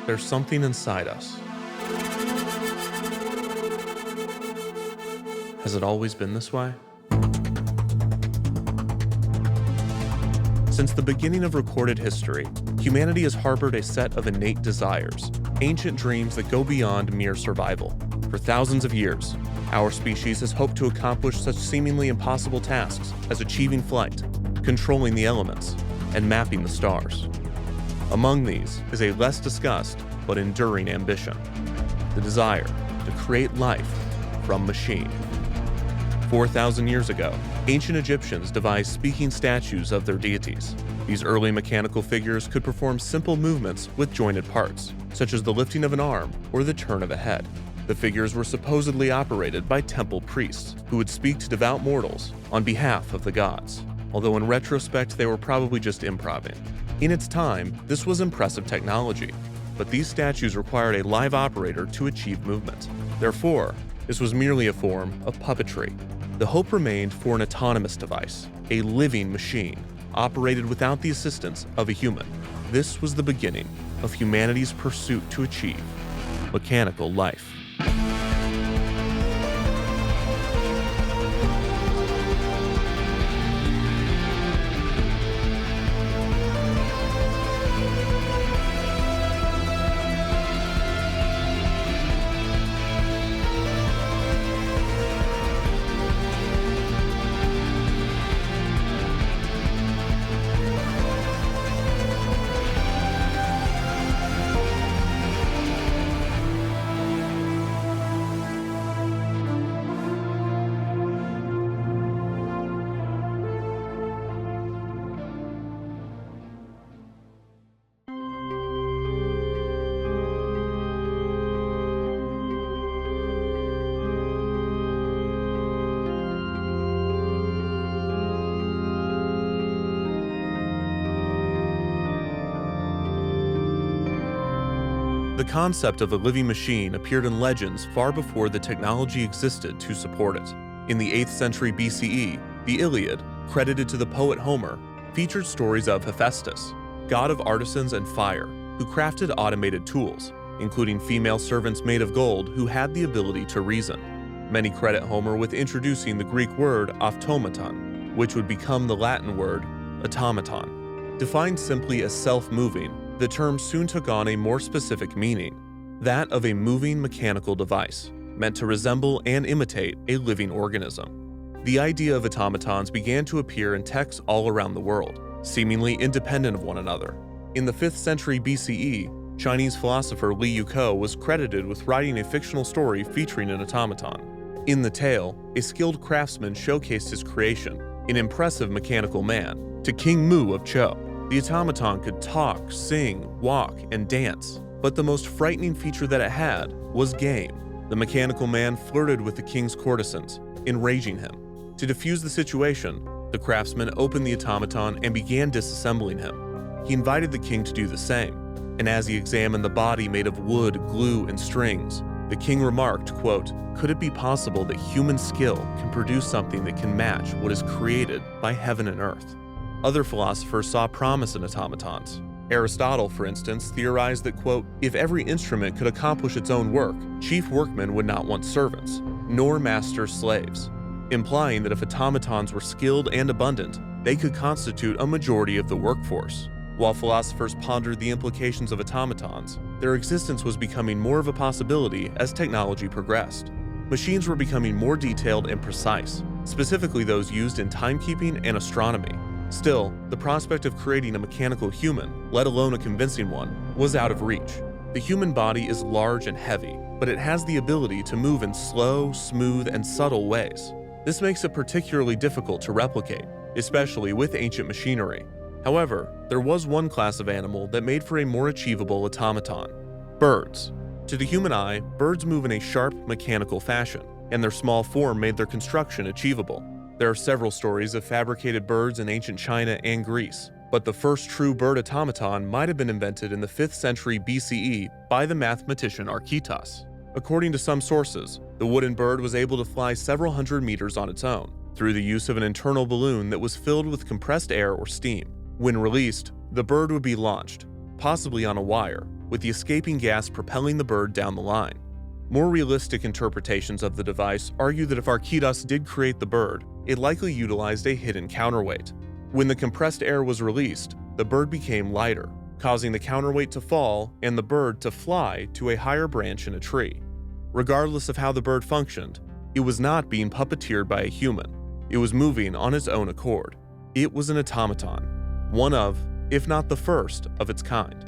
there's something inside us. Has it always been this way? Since the beginning of recorded history, humanity has harbored a set of innate desires, ancient dreams that go beyond mere survival. For thousands of years, our species has hoped to accomplish such seemingly impossible tasks as achieving flight, controlling the elements, and mapping the stars. Among these is a less discussed but enduring ambition: the desire to create life from machine. 4,000 years ago, ancient Egyptians devised speaking statues of their deities. These early mechanical figures could perform simple movements with jointed parts, such as the lifting of an arm or the turn of a head. The figures were supposedly operated by temple priests, who would speak to devout mortals on behalf of the gods, although in retrospect they were probably just improvising. In its time, this was impressive technology, but these statues required a live operator to achieve movement. Therefore, this was merely a form of puppetry. The hope remained for an autonomous device, a living machine, operated without the assistance of a human. This was the beginning of humanity's pursuit to achieve mechanical life. The concept of a living machine appeared in legends far before the technology existed to support it. In the 8th century BCE, the Iliad, credited to the poet Homer, featured stories of Hephaestus, god of artisans and fire, who crafted automated tools, including female servants made of gold who had the ability to reason. Many credit Homer with introducing the Greek word automaton, which would become the Latin word automaton. Defined simply as self-moving, the term soon took on a more specific meaning, that of a moving mechanical device, meant to resemble and imitate a living organism. The idea of automatons began to appear in texts all around the world, seemingly independent of one another. In the 5th century BCE, Chinese philosopher Li Yuko was credited with writing a fictional story featuring an automaton. In the tale, a skilled craftsman showcased his creation, an impressive mechanical man, to King Mu of Chou. The automaton could talk, sing, walk, and dance, but the most frightening feature that it had was game. The mechanical man flirted with the king's courtesans, enraging him. To defuse the situation, the craftsman opened the automaton and began disassembling him. He invited the king to do the same, and as he examined the body made of wood, glue, and strings, the king remarked, quote, "Could it be possible that human skill can produce something that can match what is created by heaven and earth?" Other philosophers saw promise in automatons. Aristotle, for instance, theorized that, quote, "If every instrument could accomplish its own work, chief workmen would not want servants, nor master slaves," implying that if automatons were skilled and abundant, they could constitute a majority of the workforce. While philosophers pondered the implications of automatons, their existence was becoming more of a possibility as technology progressed. Machines were becoming more detailed and precise, specifically those used in timekeeping and astronomy. Still, the prospect of creating a mechanical human, let alone a convincing one, was out of reach. The human body is large and heavy, but it has the ability to move in slow, smooth, and subtle ways. This makes it particularly difficult to replicate, especially with ancient machinery. However, there was one class of animal that made for a more achievable automaton: birds. To the human eye, birds move in a sharp, mechanical fashion, and their small form made their construction achievable. There are several stories of fabricated birds in ancient China and Greece, but the first true bird automaton might have been invented in the 5th century BCE by the mathematician Archytas. According to some sources, the wooden bird was able to fly several hundred meters on its own, through the use of an internal balloon that was filled with compressed air or steam. When released, the bird would be launched, possibly on a wire, with the escaping gas propelling the bird down the line. More realistic interpretations of the device argue that if Archytas did create the bird, it likely utilized a hidden counterweight. When the compressed air was released, the bird became lighter, causing the counterweight to fall and the bird to fly to a higher branch in a tree. Regardless of how the bird functioned, it was not being puppeteered by a human. It was moving on its own accord. It was an automaton, one of, if not the first, of its kind.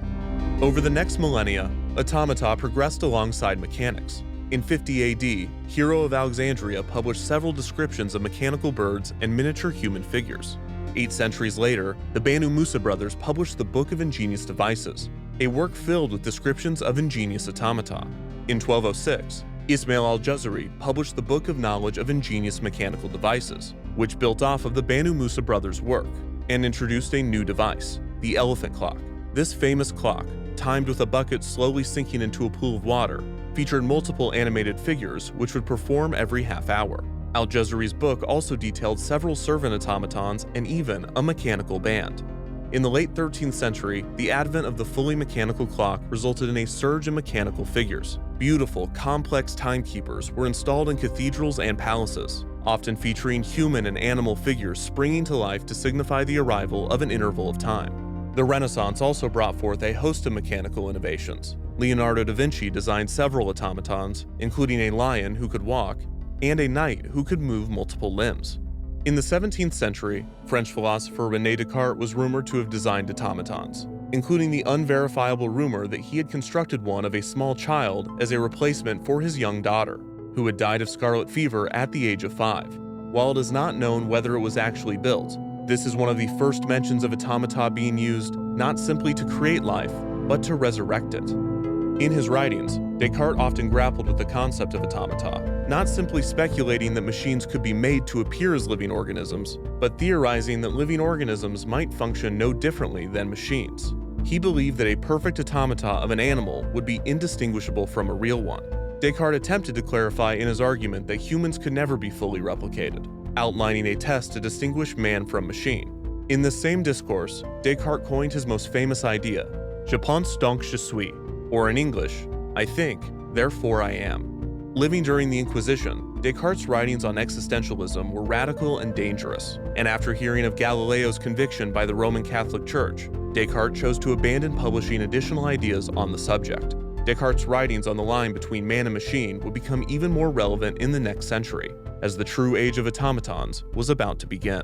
Over the next millennia, automata progressed alongside mechanics. In 50 AD, Hero of Alexandria published several descriptions of mechanical birds and miniature human figures. 8 centuries later, the Banu Musa brothers published the Book of Ingenious Devices, a work filled with descriptions of ingenious automata. In 1206, Ismail al-Jazari published the Book of Knowledge of Ingenious Mechanical Devices, which built off of the Banu Musa brothers' work, and introduced a new device, the elephant clock. This famous clock, timed with a bucket slowly sinking into a pool of water, featured multiple animated figures which would perform every half hour. Al-Jazari's book also detailed several servant automatons and even a mechanical band. In the late 13th century, the advent of the fully mechanical clock resulted in a surge in mechanical figures. Beautiful, complex timekeepers were installed in cathedrals and palaces, often featuring human and animal figures springing to life to signify the arrival of an interval of time. The Renaissance also brought forth a host of mechanical innovations. Leonardo da Vinci designed several automatons, including a lion who could walk and a knight who could move multiple limbs. In the 17th century, French philosopher René Descartes was rumored to have designed automatons, including the unverifiable rumor that he had constructed one of a small child as a replacement for his young daughter, who had died of scarlet fever at the age of 5. While it is not known whether it was actually built, this is one of the first mentions of automata being used not simply to create life, but to resurrect it. In his writings, Descartes often grappled with the concept of automata, not simply speculating that machines could be made to appear as living organisms, but theorizing that living organisms might function no differently than machines. He believed that a perfect automata of an animal would be indistinguishable from a real one. Descartes attempted to clarify in his argument that humans could never be fully replicated, outlining a test to distinguish man from machine. In this same discourse, Descartes coined his most famous idea, Je pense donc je suis, or in English, I think, therefore I am. Living during the Inquisition, Descartes' writings on existentialism were radical and dangerous, and after hearing of Galileo's conviction by the Roman Catholic Church, Descartes chose to abandon publishing additional ideas on the subject. Descartes' writings on the line between man and machine would become even more relevant in the next century, as the true age of automatons was about to begin.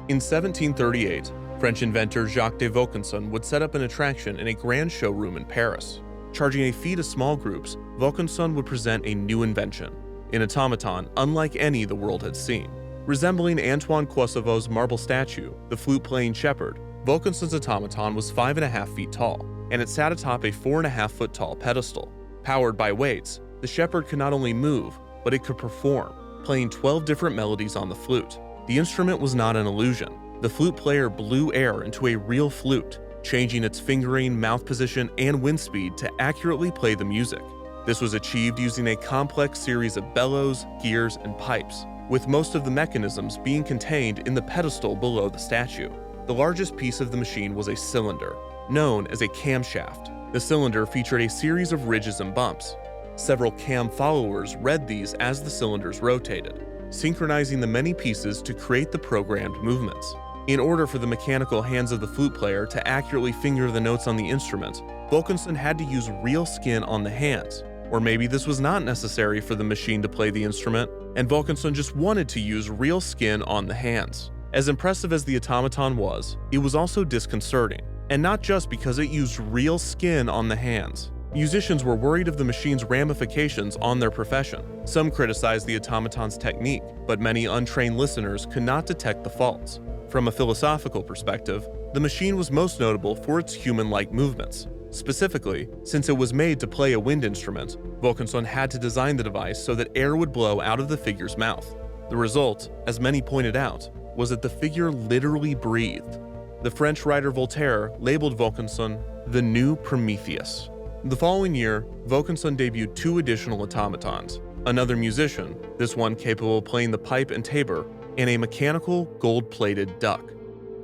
In 1738, French inventor Jacques de Vaucanson would set up an attraction in a grand showroom in Paris. Charging a fee to small groups, Vaucanson would present a new invention, an automaton unlike any the world had seen. Resembling Antoine Koissavau's marble statue, the flute-playing shepherd, Vaucanson's automaton was 5.5 feet tall, and it sat atop a 4.5-foot tall pedestal. Powered by weights, the shepherd could not only move, but it could perform, playing 12 different melodies on the flute. The instrument was not an illusion. The flute player blew air into a real flute, changing its fingering, mouth position, and wind speed to accurately play the music. This was achieved using a complex series of bellows, gears, and pipes, with most of the mechanisms being contained in the pedestal below the statue. The largest piece of the machine was a cylinder, known as a camshaft. The cylinder featured a series of ridges and bumps. Several cam followers read these as the cylinders rotated, synchronizing the many pieces to create the programmed movements. In order for the mechanical hands of the flute player to accurately finger the notes on the instrument, Vaucanson had to use real skin on the hands. Or maybe this was not necessary for the machine to play the instrument, and Vaucanson just wanted to use real skin on the hands. As impressive as the automaton was, it was also disconcerting, and not just because it used real skin on the hands. Musicians were worried of the machine's ramifications on their profession. Some criticized the automaton's technique, but many untrained listeners could not detect the faults. From a philosophical perspective, the machine was most notable for its human-like movements. Specifically, since it was made to play a wind instrument, Vaucanson had to design the device so that air would blow out of the figure's mouth. The result, as many pointed out, was that the figure literally breathed. The French writer Voltaire labeled Vaucanson the new Prometheus. The following year, Vaucanson debuted 2 additional automatons, another musician, this one capable of playing the pipe and tabor, and a mechanical, gold-plated duck.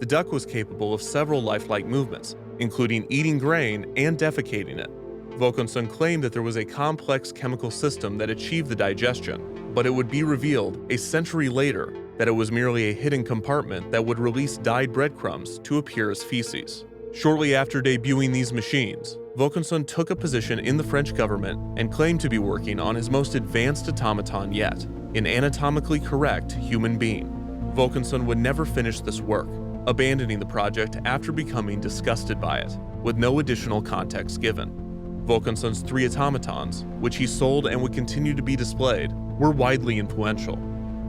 The duck was capable of several lifelike movements, including eating grain and defecating it. Wilkinson claimed that there was a complex chemical system that achieved the digestion, but it would be revealed a century later that it was merely a hidden compartment that would release dyed breadcrumbs to appear as feces. Shortly after debuting these machines, Wilkinson took a position in the French government and claimed to be working on his most advanced automaton yet, an anatomically correct human being. Wilkinson would never finish this work, abandoning the project after becoming disgusted by it, with no additional context given. Wilkinson's 3 automatons, which he sold and would continue to be displayed, were widely influential.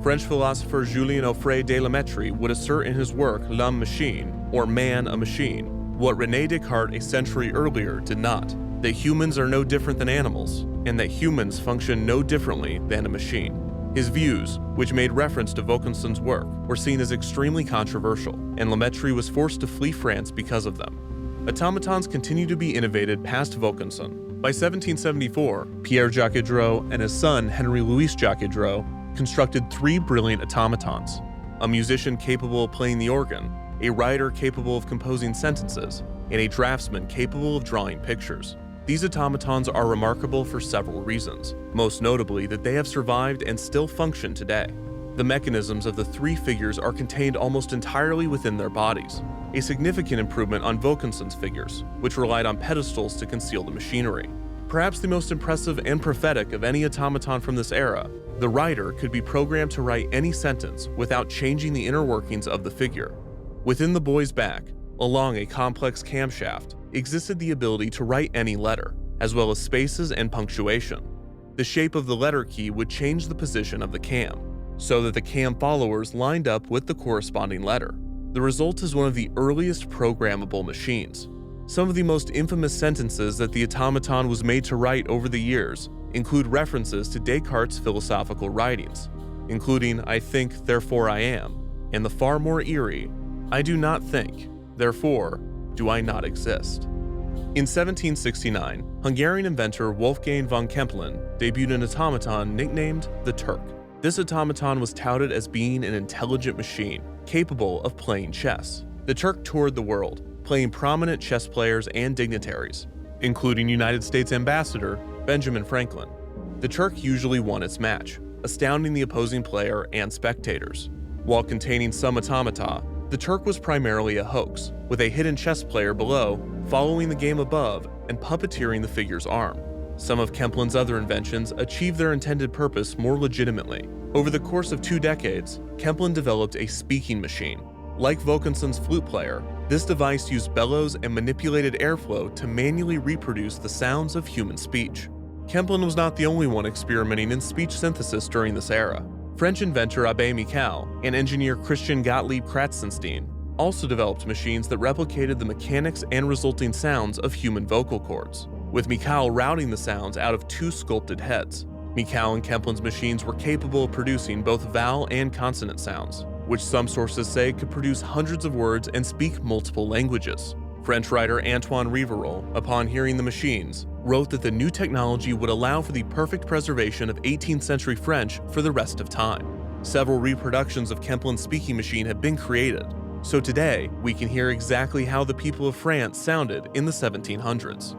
French philosopher Julien Offray de la Mettrie would assert in his work L'Homme Machine, or Man a Machine, what René Descartes a century earlier did not, that humans are no different than animals, and that humans function no differently than a machine. His views, which made reference to Wilkinson's work, were seen as extremely controversial, and La Mettrie was forced to flee France because of them. Automatons continued to be innovated past Wilkinson. By 1774, Pierre Jacques-Drouot and his son Henri-Louis Jacques-Drouot constructed 3 brilliant automatons: a musician capable of playing the organ, a writer capable of composing sentences, and a draftsman capable of drawing pictures. These automatons are remarkable for several reasons, most notably that they have survived and still function today. The mechanisms of the 3 figures are contained almost entirely within their bodies, a significant improvement on Wilkinson's figures, which relied on pedestals to conceal the machinery. Perhaps the most impressive and prophetic of any automaton from this era, the writer could be programmed to write any sentence without changing the inner workings of the figure. Within the boy's back, along a complex camshaft, existed the ability to write any letter, as well as spaces and punctuation. The shape of the letter key would change the position of the cam, so that the cam followers lined up with the corresponding letter. The result is one of the earliest programmable machines. Some of the most infamous sentences that the automaton was made to write over the years include references to Descartes' philosophical writings, including "I think, therefore I am," and the far more eerie "I do not think, therefore do I not exist." In 1769, Hungarian inventor Wolfgang von Kempelen debuted an automaton nicknamed the Turk. This automaton was touted as being an intelligent machine capable of playing chess. The Turk toured the world, playing prominent chess players and dignitaries, including United States Ambassador Benjamin Franklin. The Turk usually won its match, astounding the opposing player and spectators. While containing some automata, the Turk was primarily a hoax, with a hidden chess player below following the game above and puppeteering the figure's arm. Some of Kempelen's other inventions achieved their intended purpose more legitimately. Over the course of 2 decades, Kempelen developed a speaking machine. Like Wilkinson's flute player, this device used bellows and manipulated airflow to manually reproduce the sounds of human speech. Kempelen was not the only one experimenting in speech synthesis during this era. French inventor Abbé Michal and engineer Christian Gottlieb Kratzenstein also developed machines that replicated the mechanics and resulting sounds of human vocal cords, with Michal routing the sounds out of 2 sculpted heads. Michal and Kempelen's machines were capable of producing both vowel and consonant sounds, which some sources say could produce hundreds of words and speak multiple languages. French writer Antoine Rivarol, upon hearing the machines, wrote that the new technology would allow for the perfect preservation of 18th century French for the rest of time. Several reproductions of Kempelen's speaking machine have been created, so today we can hear exactly how the people of France sounded in the 1700s.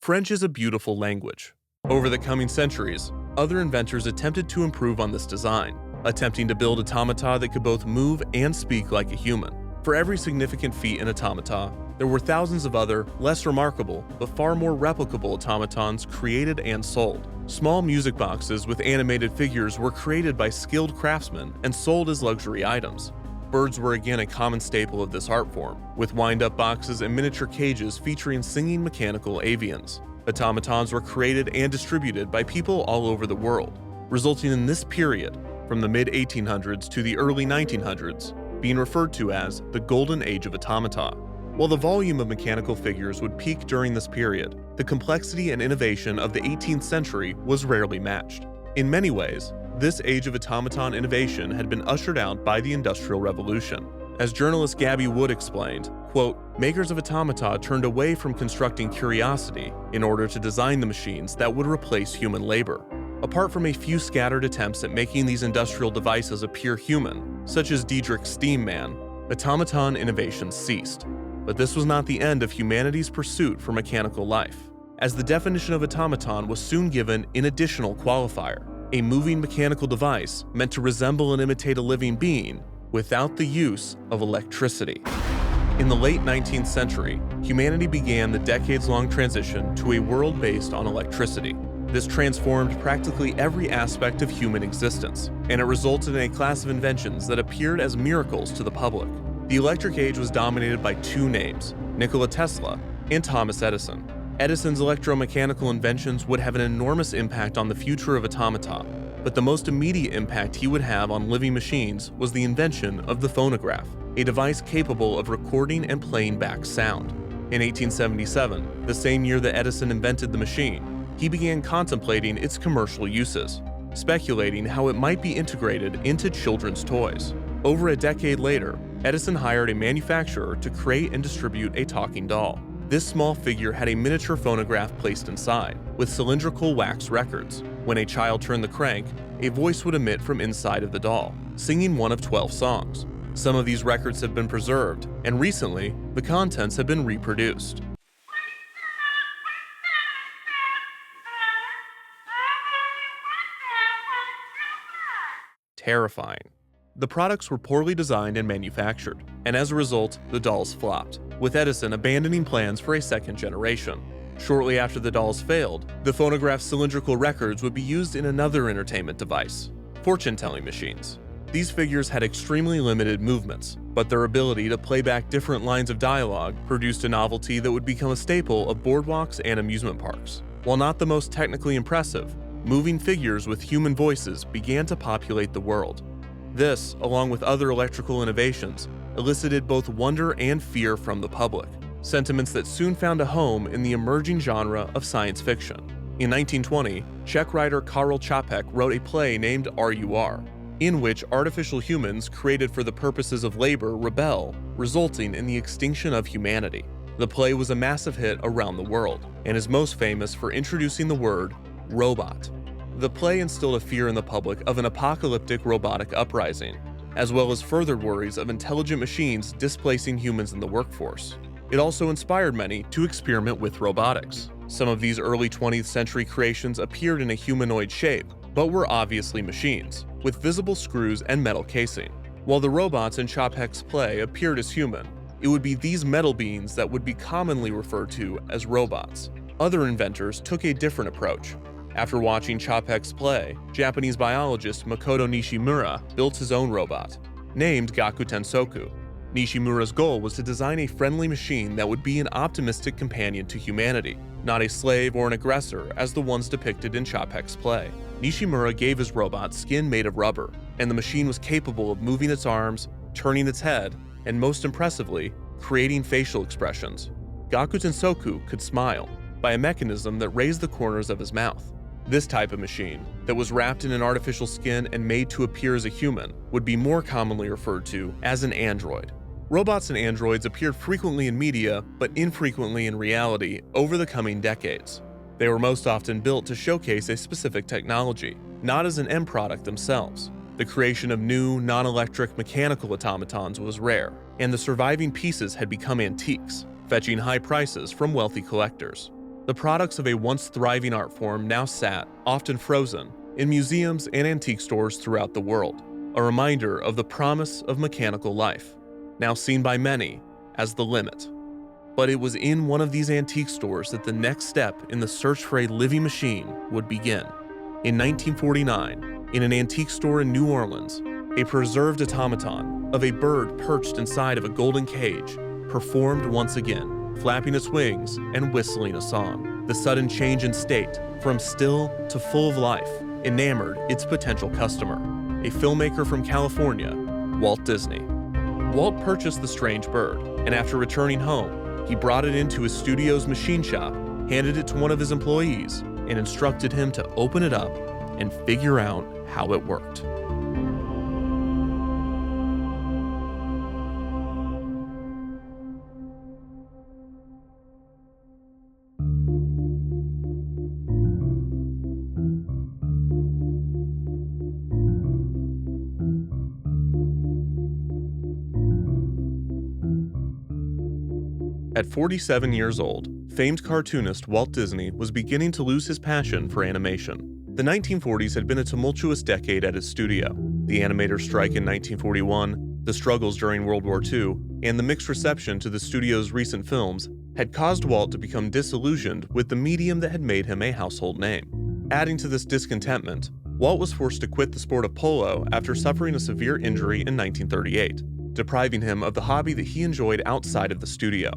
French is a beautiful language. Over the coming centuries, other inventors attempted to improve on this design, attempting to build automata that could both move and speak like a human. For every significant feat in automata, there were thousands of other, less remarkable, but far more replicable automatons created and sold. Small music boxes with animated figures were created by skilled craftsmen and sold as luxury items. Birds were again a common staple of this art form, with wind-up boxes and miniature cages featuring singing mechanical avians. Automatons were created and distributed by people all over the world, resulting in this period, from the mid-1800s to the early 1900s, being referred to as the Golden Age of Automata. While the volume of mechanical figures would peak during this period, the complexity and innovation of the 18th century was rarely matched. In many ways, this age of automaton innovation had been ushered out by the Industrial Revolution. As journalist Gabby Wood explained, quote, "Makers of automata turned away from constructing curiosity in order to design the machines that would replace human labor. Apart from a few scattered attempts at making these industrial devices appear human, such as Diedrich's Steam Man, automaton innovations ceased. But this was not the end of humanity's pursuit for mechanical life, as the definition of automaton was soon given an additional qualifier: a moving mechanical device meant to resemble and imitate a living being without the use of electricity. In the late 19th century, humanity began the decades-long transition to a world based on electricity. This transformed practically every aspect of human existence, and it resulted in a class of inventions that appeared as miracles to the public. The electric age was dominated by two names, Nikola Tesla and Thomas Edison. Edison's electromechanical inventions would have an enormous impact on the future of automata, but the most immediate impact he would have on living machines was the invention of the phonograph, a device capable of recording and playing back sound. In 1877, the same year that Edison invented the machine, he began contemplating its commercial uses, speculating how it might be integrated into children's toys. Over a decade later, Edison hired a manufacturer to create and distribute a talking doll. This small figure had a miniature phonograph placed inside, with cylindrical wax records. When a child turned the crank, a voice would emit from inside of the doll, singing one of 12 songs. Some of these records have been preserved, and recently, the contents have been reproduced. Terrifying. The products were poorly designed and manufactured, and as a result, the dolls flopped, with Edison abandoning plans for a second generation. Shortly after the dolls failed, the phonograph's cylindrical records would be used in another entertainment device, fortune-telling machines. These figures had extremely limited movements, but their ability to play back different lines of dialogue produced a novelty that would become a staple of boardwalks and amusement parks. While not the most technically impressive, moving figures with human voices began to populate the world. This, along with other electrical innovations, elicited both wonder and fear from the public, sentiments that soon found a home in the emerging genre of science fiction. In 1920, Czech writer Karel Čapek wrote a play named RUR, in which artificial humans created for the purposes of labor rebel, resulting in the extinction of humanity. The play was a massive hit around the world, and is most famous for introducing the word robot. The play instilled a fear in the public of an apocalyptic robotic uprising, as well as further worries of intelligent machines displacing humans in the workforce. It also inspired many to experiment with robotics. Some of these early 20th century creations appeared in a humanoid shape, but were obviously machines, with visible screws and metal casing. While the robots in Čapek's play appeared as human, it would be these metal beings that would be commonly referred to as robots. Other inventors took a different approach. After watching Čapek's play, Japanese biologist Makoto Nishimura built his own robot, named Gakuten Soku. Nishimura's goal was to design a friendly machine that would be an optimistic companion to humanity, not a slave or an aggressor as the ones depicted in Čapek's play. Nishimura gave his robot skin made of rubber, and the machine was capable of moving its arms, turning its head, and most impressively, creating facial expressions. Gakuten Soku could smile by a mechanism that raised the corners of his mouth. This type of machine, that was wrapped in an artificial skin and made to appear as a human, would be more commonly referred to as an android. Robots and androids appeared frequently in media, but infrequently in reality over the coming decades. They were most often built to showcase a specific technology, not as an end product themselves. The creation of new, non-electric mechanical automatons was rare, and the surviving pieces had become antiques, fetching high prices from wealthy collectors. The products of a once thriving art form now sat, often frozen, in museums and antique stores throughout the world, a reminder of the promise of mechanical life, now seen by many as the limit. But it was in one of these antique stores that the next step in the search for a living machine would begin. In 1949, in an antique store in New Orleans, a preserved automaton of a bird perched inside of a golden cage performed once again, flapping its wings and whistling a song. The sudden change in state, from still to full of life, enamored its potential customer, a filmmaker from California, Walt Disney. Walt purchased the strange bird, and after returning home, he brought it into his studio's machine shop, handed it to one of his employees, and instructed him to open it up and figure out how it worked. At 47 years old, famed cartoonist Walt Disney was beginning to lose his passion for animation. The 1940s had been a tumultuous decade at his studio. The animator strike in 1941, the struggles during World War II, and the mixed reception to the studio's recent films had caused Walt to become disillusioned with the medium that had made him a household name. Adding to this discontentment, Walt was forced to quit the sport of polo after suffering a severe injury in 1938, depriving him of the hobby that he enjoyed outside of the studio.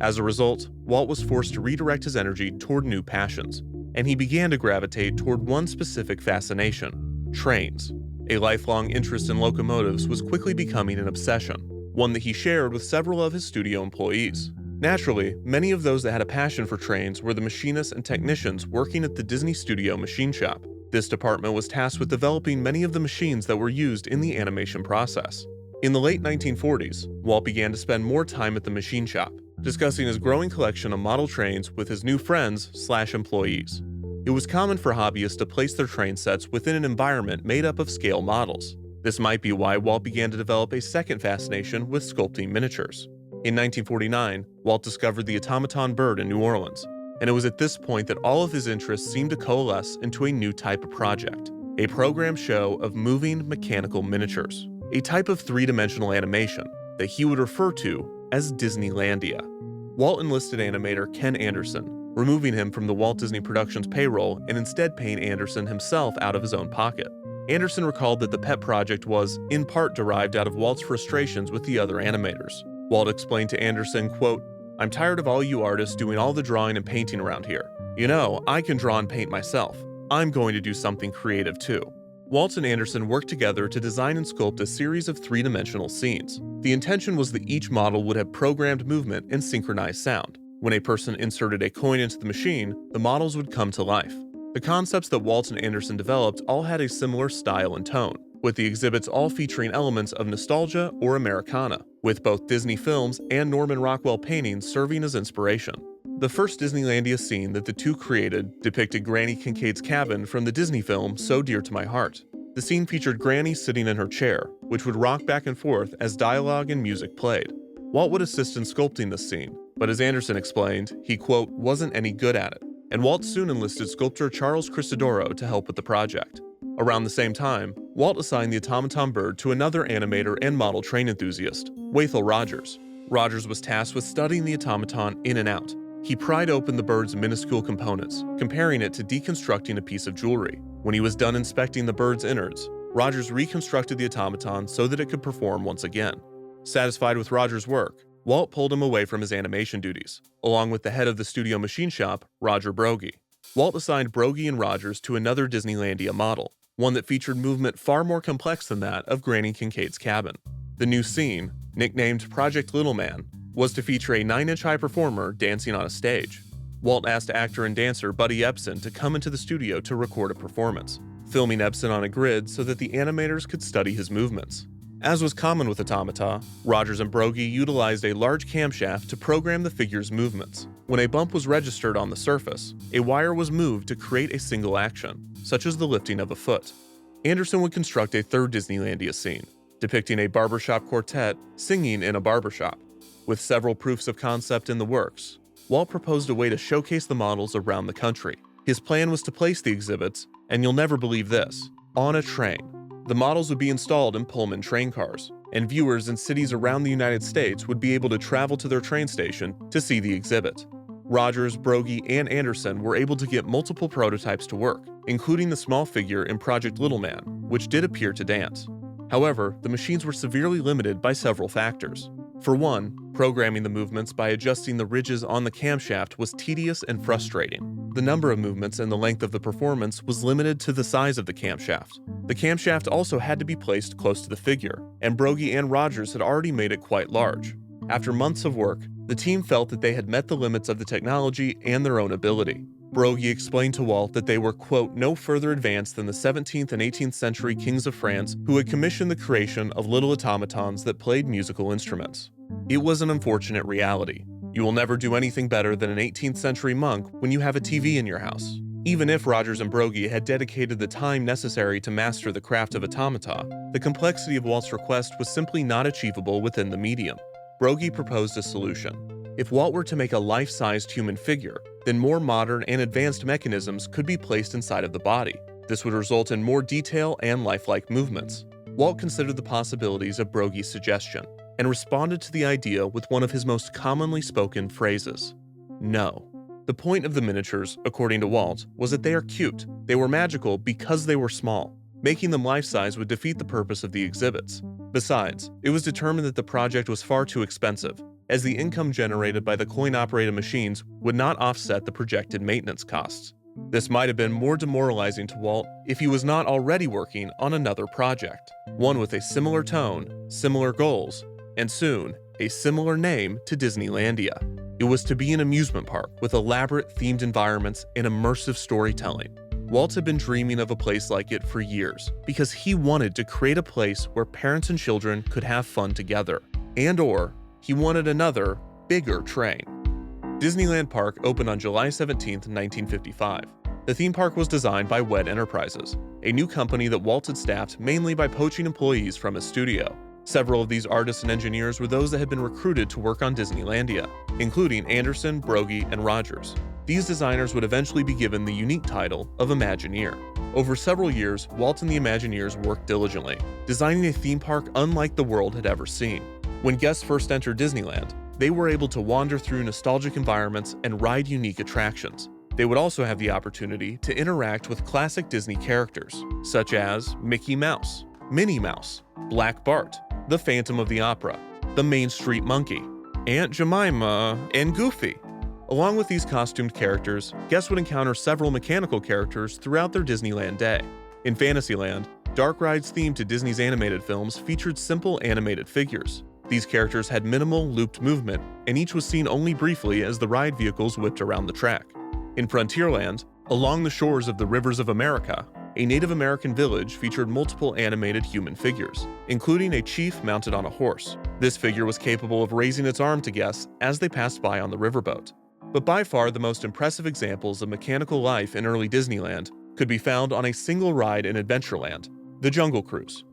As a result, Walt was forced to redirect his energy toward new passions, and he began to gravitate toward one specific fascination: trains. A lifelong interest in locomotives was quickly becoming an obsession, one that he shared with several of his studio employees. Naturally, many of those that had a passion for trains were the machinists and technicians working at the Disney Studio machine shop. This department was tasked with developing many of the machines that were used in the animation process. In the late 1940s, Walt began to spend more time at the machine shop, discussing his growing collection of model trains with his new friends/employees. It was common for hobbyists to place their train sets within an environment made up of scale models. This might be why Walt began to develop a second fascination with sculpting miniatures. In 1949, Walt discovered the automaton bird in New Orleans, and it was at this point that all of his interests seemed to coalesce into a new type of project: a program show of moving mechanical miniatures, a type of three-dimensional animation that he would refer to as Disneylandia. Walt enlisted animator Ken Anderson, removing him from the Walt Disney Productions payroll and instead paying Anderson himself out of his own pocket. Anderson recalled that the pet project was, in part, derived out of Walt's frustrations with the other animators. Walt explained to Anderson, quote, "I'm tired of all you artists doing all the drawing and painting around here. You know, I can draw and paint myself. I'm going to do something creative too." Walt and Anderson worked together to design and sculpt a series of three-dimensional scenes. The intention was that each model would have programmed movement and synchronized sound. When a person inserted a coin into the machine, the models would come to life. The concepts that Walt and Anderson developed all had a similar style and tone, with the exhibits all featuring elements of nostalgia or Americana, with both Disney films and Norman Rockwell paintings serving as inspiration. The first Disneylandia scene that the two created depicted Granny Kincaid's cabin from the Disney film So Dear to My Heart. The scene featured Granny sitting in her chair, which would rock back and forth as dialogue and music played. Walt would assist in sculpting this scene, but as Anderson explained, he, quote, wasn't any good at it, and Walt soon enlisted sculptor Charles Crisadoro to help with the project. Around the same time, Walt assigned the automaton bird to another animator and model train enthusiast, Wathel Rogers. Rogers was tasked with studying the automaton in and out. He pried open the bird's minuscule components, comparing it to deconstructing a piece of jewelry. When he was done inspecting the bird's innards, Rogers reconstructed the automaton so that it could perform once again. Satisfied with Rogers' work, Walt pulled him away from his animation duties, along with the head of the studio machine shop, Roger Broggie. Walt assigned Broggie and Rogers to another Disneylandia model, one that featured movement far more complex than that of Granny Kincaid's cabin. The new scene, nicknamed Project Little Man, was to feature a 9-inch-high performer dancing on a stage. Walt asked actor and dancer Buddy Ebsen to come into the studio to record a performance, filming Ebsen on a grid so that the animators could study his movements. As was common with automata, Rogers and Broggie utilized a large camshaft to program the figure's movements. When a bump was registered on the surface, a wire was moved to create a single action, such as the lifting of a foot. Anderson would construct a third Disneylandia scene, depicting a barbershop quartet singing in a barbershop. With several proofs of concept in the works, Walt proposed a way to showcase the models around the country. His plan was to place the exhibits, and you'll never believe this, on a train. The models would be installed in Pullman train cars, and viewers in cities around the United States would be able to travel to their train station to see the exhibit. Rogers, Broggie, and Anderson were able to get multiple prototypes to work, including the small figure in Project Little Man, which did appear to dance. However, the machines were severely limited by several factors. For one, programming the movements by adjusting the ridges on the camshaft was tedious and frustrating. The number of movements and the length of the performance was limited to the size of the camshaft. The camshaft also had to be placed close to the figure, and Broggie and Rogers had already made it quite large. After months of work, the team felt that they had met the limits of the technology and their own ability. Broggie explained to Walt that they were, quote, no further advanced than the 17th and 18th century kings of France who had commissioned the creation of little automatons that played musical instruments. It was an unfortunate reality. You will never do anything better than an 18th century monk when you have a TV in your house. Even if Rogers and Broggie had dedicated the time necessary to master the craft of automata, the complexity of Walt's request was simply not achievable within the medium. Broggie proposed a solution. If Walt were to make a life-sized human figure, then more modern and advanced mechanisms could be placed inside of the body. This would result in more detail and lifelike movements. Walt considered the possibilities of Brogie's suggestion and responded to the idea with one of his most commonly spoken phrases: no. The point of the miniatures, according to Walt, was that they are cute. They were magical because they were small. Making them life-size would defeat the purpose of the exhibits. Besides, it was determined that the project was far too expensive, as the income generated by the coin-operated machines would not offset the projected maintenance costs. This might have been more demoralizing to Walt if he was not already working on another project, one with a similar tone, similar goals, and soon, a similar name to Disneylandia. It was to be an amusement park with elaborate themed environments and immersive storytelling. Walt had been dreaming of a place like it for years because he wanted to create a place where parents and children could have fun together, and/or he wanted another, bigger train. Disneyland Park opened on July 17, 1955. The theme park was designed by WED Enterprises, a new company that Walt had staffed mainly by poaching employees from his studio. Several of these artists and engineers were those that had been recruited to work on Disneylandia, including Anderson, Brogy, and Rogers. These designers would eventually be given the unique title of Imagineer. Over several years, Walt and the Imagineers worked diligently, designing a theme park unlike the world had ever seen. When guests first entered Disneyland, they were able to wander through nostalgic environments and ride unique attractions. They would also have the opportunity to interact with classic Disney characters, such as Mickey Mouse, Minnie Mouse, Black Bart, the Phantom of the Opera, the Main Street Monkey, Aunt Jemima, and Goofy. Along with these costumed characters, guests would encounter several mechanical characters throughout their Disneyland day. In Fantasyland, dark rides themed to Disney's animated films featured simple animated figures. These characters had minimal looped movement, and each was seen only briefly as the ride vehicles whipped around the track. In Frontierland, along the shores of the rivers of America, a Native American village featured multiple animated human figures, including a chief mounted on a horse. This figure was capable of raising its arm to guests as they passed by on the riverboat. But by far the most impressive examples of mechanical life in early Disneyland could be found on a single ride in Adventureland, the Jungle Cruise.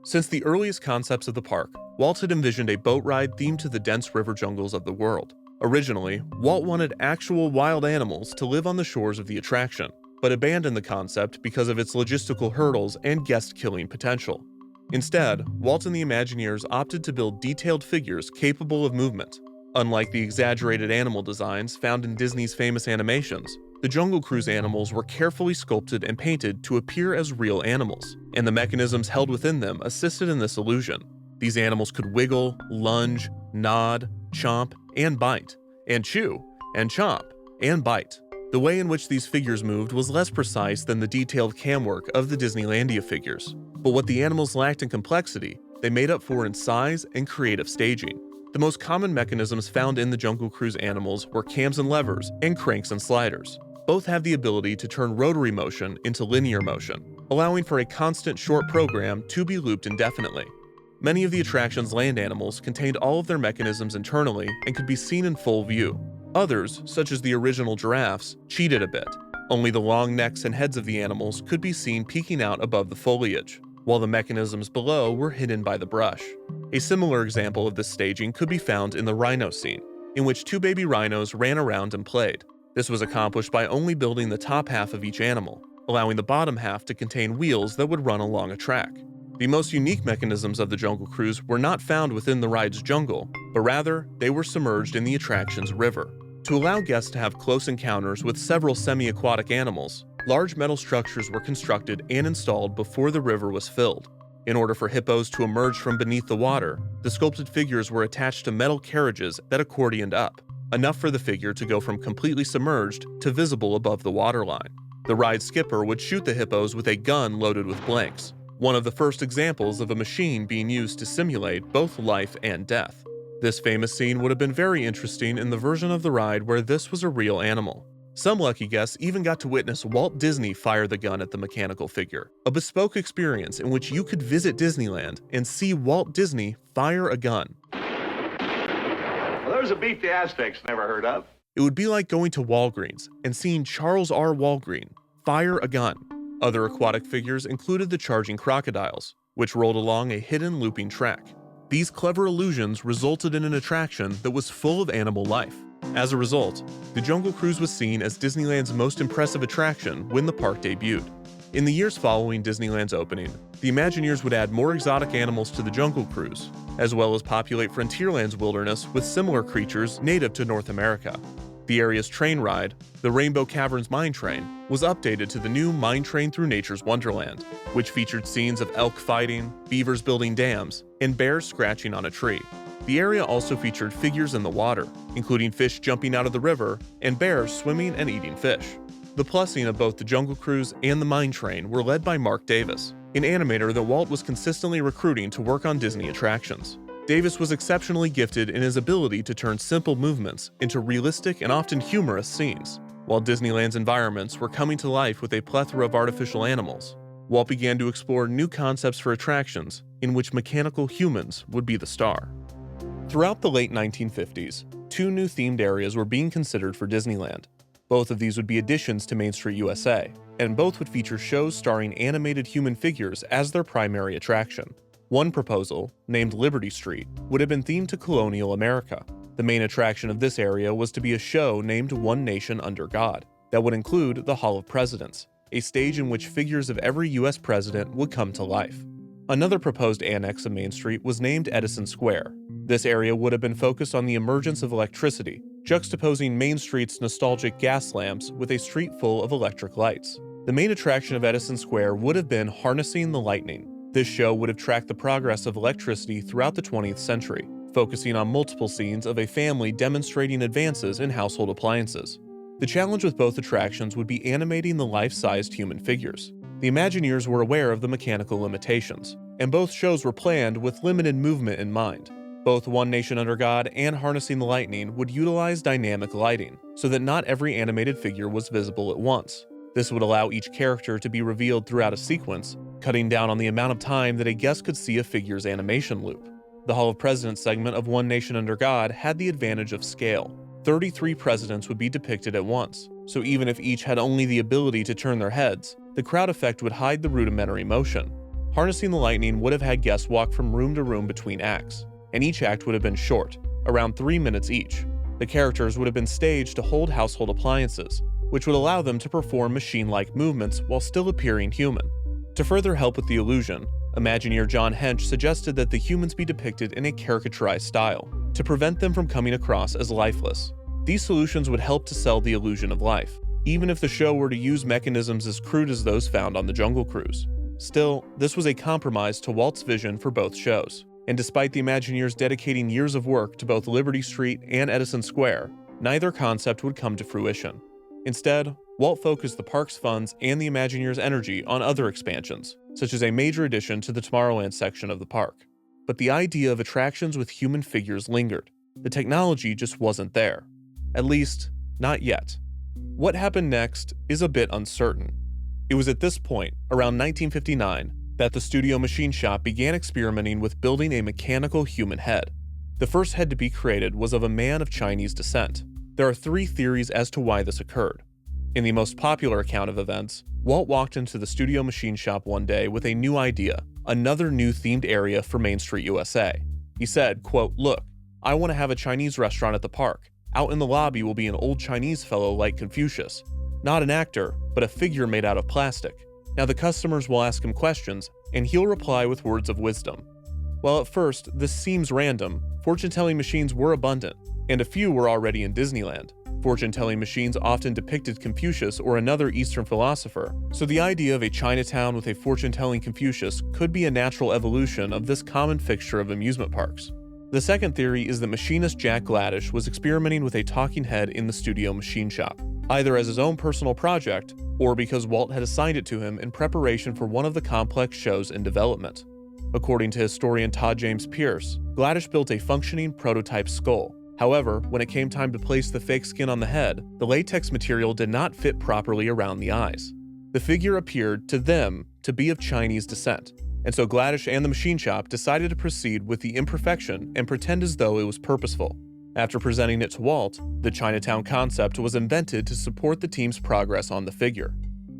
Since the earliest concepts of the park, Walt had envisioned a boat ride themed to the dense river jungles of the world. Originally, Walt wanted actual wild animals to live on the shores of the attraction, but abandoned the concept because of its logistical hurdles and guest-killing potential. Instead, Walt and the Imagineers opted to build detailed figures capable of movement. Unlike the exaggerated animal designs found in Disney's famous animations, the Jungle Cruise animals were carefully sculpted and painted to appear as real animals, and the mechanisms held within them assisted in this illusion. These animals could wiggle, lunge, nod, chomp, and bite, and chew, and chomp, and bite. The way in which these figures moved was less precise than the detailed cam work of the Disneylandia figures, but what the animals lacked in complexity, they made up for in size and creative staging. The most common mechanisms found in the Jungle Cruise animals were cams and levers and cranks and sliders. Both have the ability to turn rotary motion into linear motion, allowing for a constant short program to be looped indefinitely. Many of the attraction's land animals contained all of their mechanisms internally and could be seen in full view. Others, such as the original giraffes, cheated a bit. Only the long necks and heads of the animals could be seen peeking out above the foliage, while the mechanisms below were hidden by the brush. A similar example of this staging could be found in the rhino scene, in which two baby rhinos ran around and played. This was accomplished by only building the top half of each animal, allowing the bottom half to contain wheels that would run along a track. The most unique mechanisms of the Jungle Cruise were not found within the ride's jungle, but rather, they were submerged in the attraction's river. To allow guests to have close encounters with several semi-aquatic animals, large metal structures were constructed and installed before the river was filled. In order for hippos to emerge from beneath the water, the sculpted figures were attached to metal carriages that accordioned up, enough for the figure to go from completely submerged to visible above the waterline. The ride skipper would shoot the hippos with a gun loaded with blanks, one of the first examples of a machine being used to simulate both life and death. This famous scene would have been very interesting in the version of the ride where this was a real animal. Some lucky guests even got to witness Walt Disney fire the gun at the mechanical figure, a bespoke experience in which you could visit Disneyland and see Walt Disney fire a gun. Well, there's a beat the Aztecs never heard of. It would be like going to Walgreens and seeing Charles R. Walgreen fire a gun. Other aquatic figures included the charging crocodiles, which rolled along a hidden looping track. These clever illusions resulted in an attraction that was full of animal life. As a result, the Jungle Cruise was seen as Disneyland's most impressive attraction when the park debuted. In the years following Disneyland's opening, the Imagineers would add more exotic animals to the Jungle Cruise, as well as populate Frontierland's wilderness with similar creatures native to North America. The area's train ride, the Rainbow Caverns Mine Train, was updated to the new Mine Train Through Nature's Wonderland, which featured scenes of elk fighting, beavers building dams, and bears scratching on a tree. The area also featured figures in the water, including fish jumping out of the river and bears swimming and eating fish. The plussing of both the Jungle Cruise and the Mine Train were led by Mark Davis, an animator that Walt was consistently recruiting to work on Disney attractions. Davis was exceptionally gifted in his ability to turn simple movements into realistic and often humorous scenes. While Disneyland's environments were coming to life with a plethora of artificial animals, Walt began to explore new concepts for attractions in which mechanical humans would be the star. Throughout the late 1950s, 2 new themed areas were being considered for Disneyland. Both of these would be additions to Main Street USA, and both would feature shows starring animated human figures as their primary attraction. One proposal, named Liberty Street, would have been themed to colonial America. The main attraction of this area was to be a show named One Nation Under God, that would include the Hall of Presidents, a stage in which figures of every US president would come to life. Another proposed annex of Main Street was named Edison Square. This area would have been focused on the emergence of electricity, juxtaposing Main Street's nostalgic gas lamps with a street full of electric lights. The main attraction of Edison Square would have been Harnessing the Lightning. This show would have tracked the progress of electricity throughout the 20th century, focusing on multiple scenes of a family demonstrating advances in household appliances. The challenge with both attractions would be animating the life-sized human figures. The Imagineers were aware of the mechanical limitations, and both shows were planned with limited movement in mind. Both One Nation Under God and Harnessing the Lightning would utilize dynamic lighting, so that not every animated figure was visible at once. This would allow each character to be revealed throughout a sequence, cutting down on the amount of time that a guest could see a figure's animation loop. The Hall of Presidents segment of One Nation Under God had the advantage of scale. 33 presidents would be depicted at once, so even if each had only the ability to turn their heads, the crowd effect would hide the rudimentary motion. Harnessing the Lightning would have had guests walk from room to room between acts, and each act would have been short, around 3 minutes each. The characters would have been staged to hold household appliances, which would allow them to perform machine-like movements while still appearing human. To further help with the illusion, Imagineer John Hench suggested that the humans be depicted in a caricaturized style, to prevent them from coming across as lifeless. These solutions would help to sell the illusion of life, even if the show were to use mechanisms as crude as those found on the Jungle Cruise. Still, this was a compromise to Walt's vision for both shows, and despite the Imagineers dedicating years of work to both Liberty Street and Edison Square, neither concept would come to fruition. Instead, Walt focused the park's funds and the Imagineers' energy on other expansions, such as a major addition to the Tomorrowland section of the park. But the idea of attractions with human figures lingered. The technology just wasn't there. At least, not yet. What happened next is a bit uncertain. It was at this point, around 1959, that the Studio Machine Shop began experimenting with building a mechanical human head. The first head to be created was of a man of Chinese descent. There are 3 theories as to why this occurred. In the most popular account of events, Walt walked into the Studio Machine Shop one day with a new idea, another new themed area for Main Street USA. He said, quote, "Look, I want to have a Chinese restaurant at the park. Out in the lobby will be an old Chinese fellow like Confucius. Not an actor, but a figure made out of plastic. Now the customers will ask him questions, and he'll reply with words of wisdom." While at first this seems random, fortune-telling machines were abundant, and a few were already in Disneyland. Fortune-telling machines often depicted Confucius or another Eastern philosopher, so the idea of a Chinatown with a fortune-telling Confucius could be a natural evolution of this common fixture of amusement parks. The second theory is that machinist Jack Gladish was experimenting with a talking head in the Studio Machine Shop, either as his own personal project, or because Walt had assigned it to him in preparation for one of the complex shows in development. According to historian Todd James Pierce, Gladish built a functioning prototype skull. However, when it came time to place the fake skin on the head, the latex material did not fit properly around the eyes. The figure appeared to them to be of Chinese descent, and so Gladish and the machine shop decided to proceed with the imperfection and pretend as though it was purposeful. After presenting it to Walt, the Chinatown concept was invented to support the team's progress on the figure.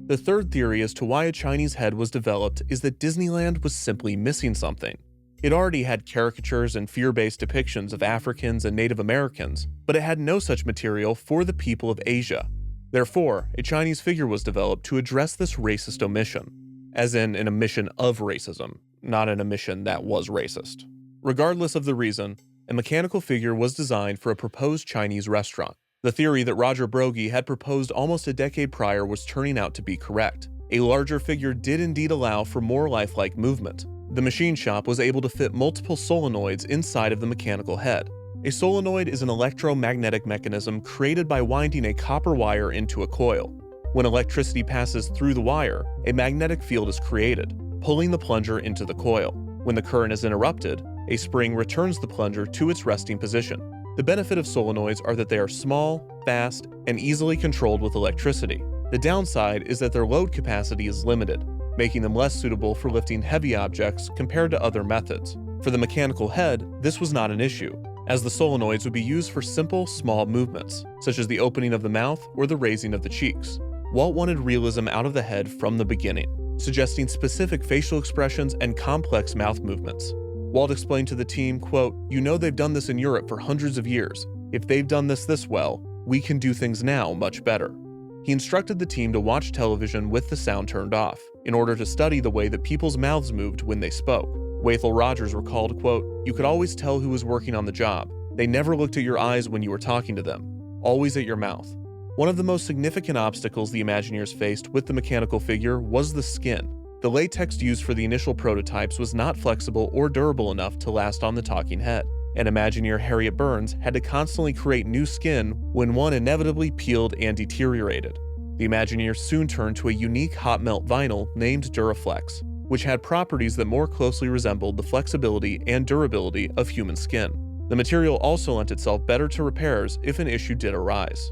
The third theory as to why a Chinese head was developed is that Disneyland was simply missing something. It already had caricatures and fear-based depictions of Africans and Native Americans, but it had no such material for the people of Asia. Therefore, a Chinese figure was developed to address this racist omission, as in an omission of racism, not an omission that was racist. Regardless of the reason, a mechanical figure was designed for a proposed Chinese restaurant. The theory that Roger Broggie had proposed almost a decade prior was turning out to be correct. A larger figure did indeed allow for more lifelike movement. The machine shop was able to fit multiple solenoids inside of the mechanical head. A solenoid is an electromagnetic mechanism created by winding a copper wire into a coil. When electricity passes through the wire, a magnetic field is created, pulling the plunger into the coil. When the current is interrupted, a spring returns the plunger to its resting position. The benefit of solenoids are that they are small, fast, and easily controlled with electricity. The downside is that their load capacity is limited, making them less suitable for lifting heavy objects compared to other methods. For the mechanical head, this was not an issue, as the solenoids would be used for simple, small movements, such as the opening of the mouth or the raising of the cheeks. Walt wanted realism out of the head from the beginning, suggesting specific facial expressions and complex mouth movements. Walt explained to the team, quote, "You know they've done this in Europe for hundreds of years. If they've done this well, we can do things now much better." He instructed the team to watch television with the sound turned off, in order to study the way that people's mouths moved when they spoke. Wathel Rogers recalled, quote, "You could always tell who was working on the job. They never looked at your eyes when you were talking to them, always at your mouth." One of the most significant obstacles the Imagineers faced with the mechanical figure was the skin. The latex used for the initial prototypes was not flexible or durable enough to last on the talking head, and Imagineer Harriet Burns had to constantly create new skin when one inevitably peeled and deteriorated. The Imagineers soon turned to a unique hot melt vinyl named Duraflex, which had properties that more closely resembled the flexibility and durability of human skin. The material also lent itself better to repairs if an issue did arise.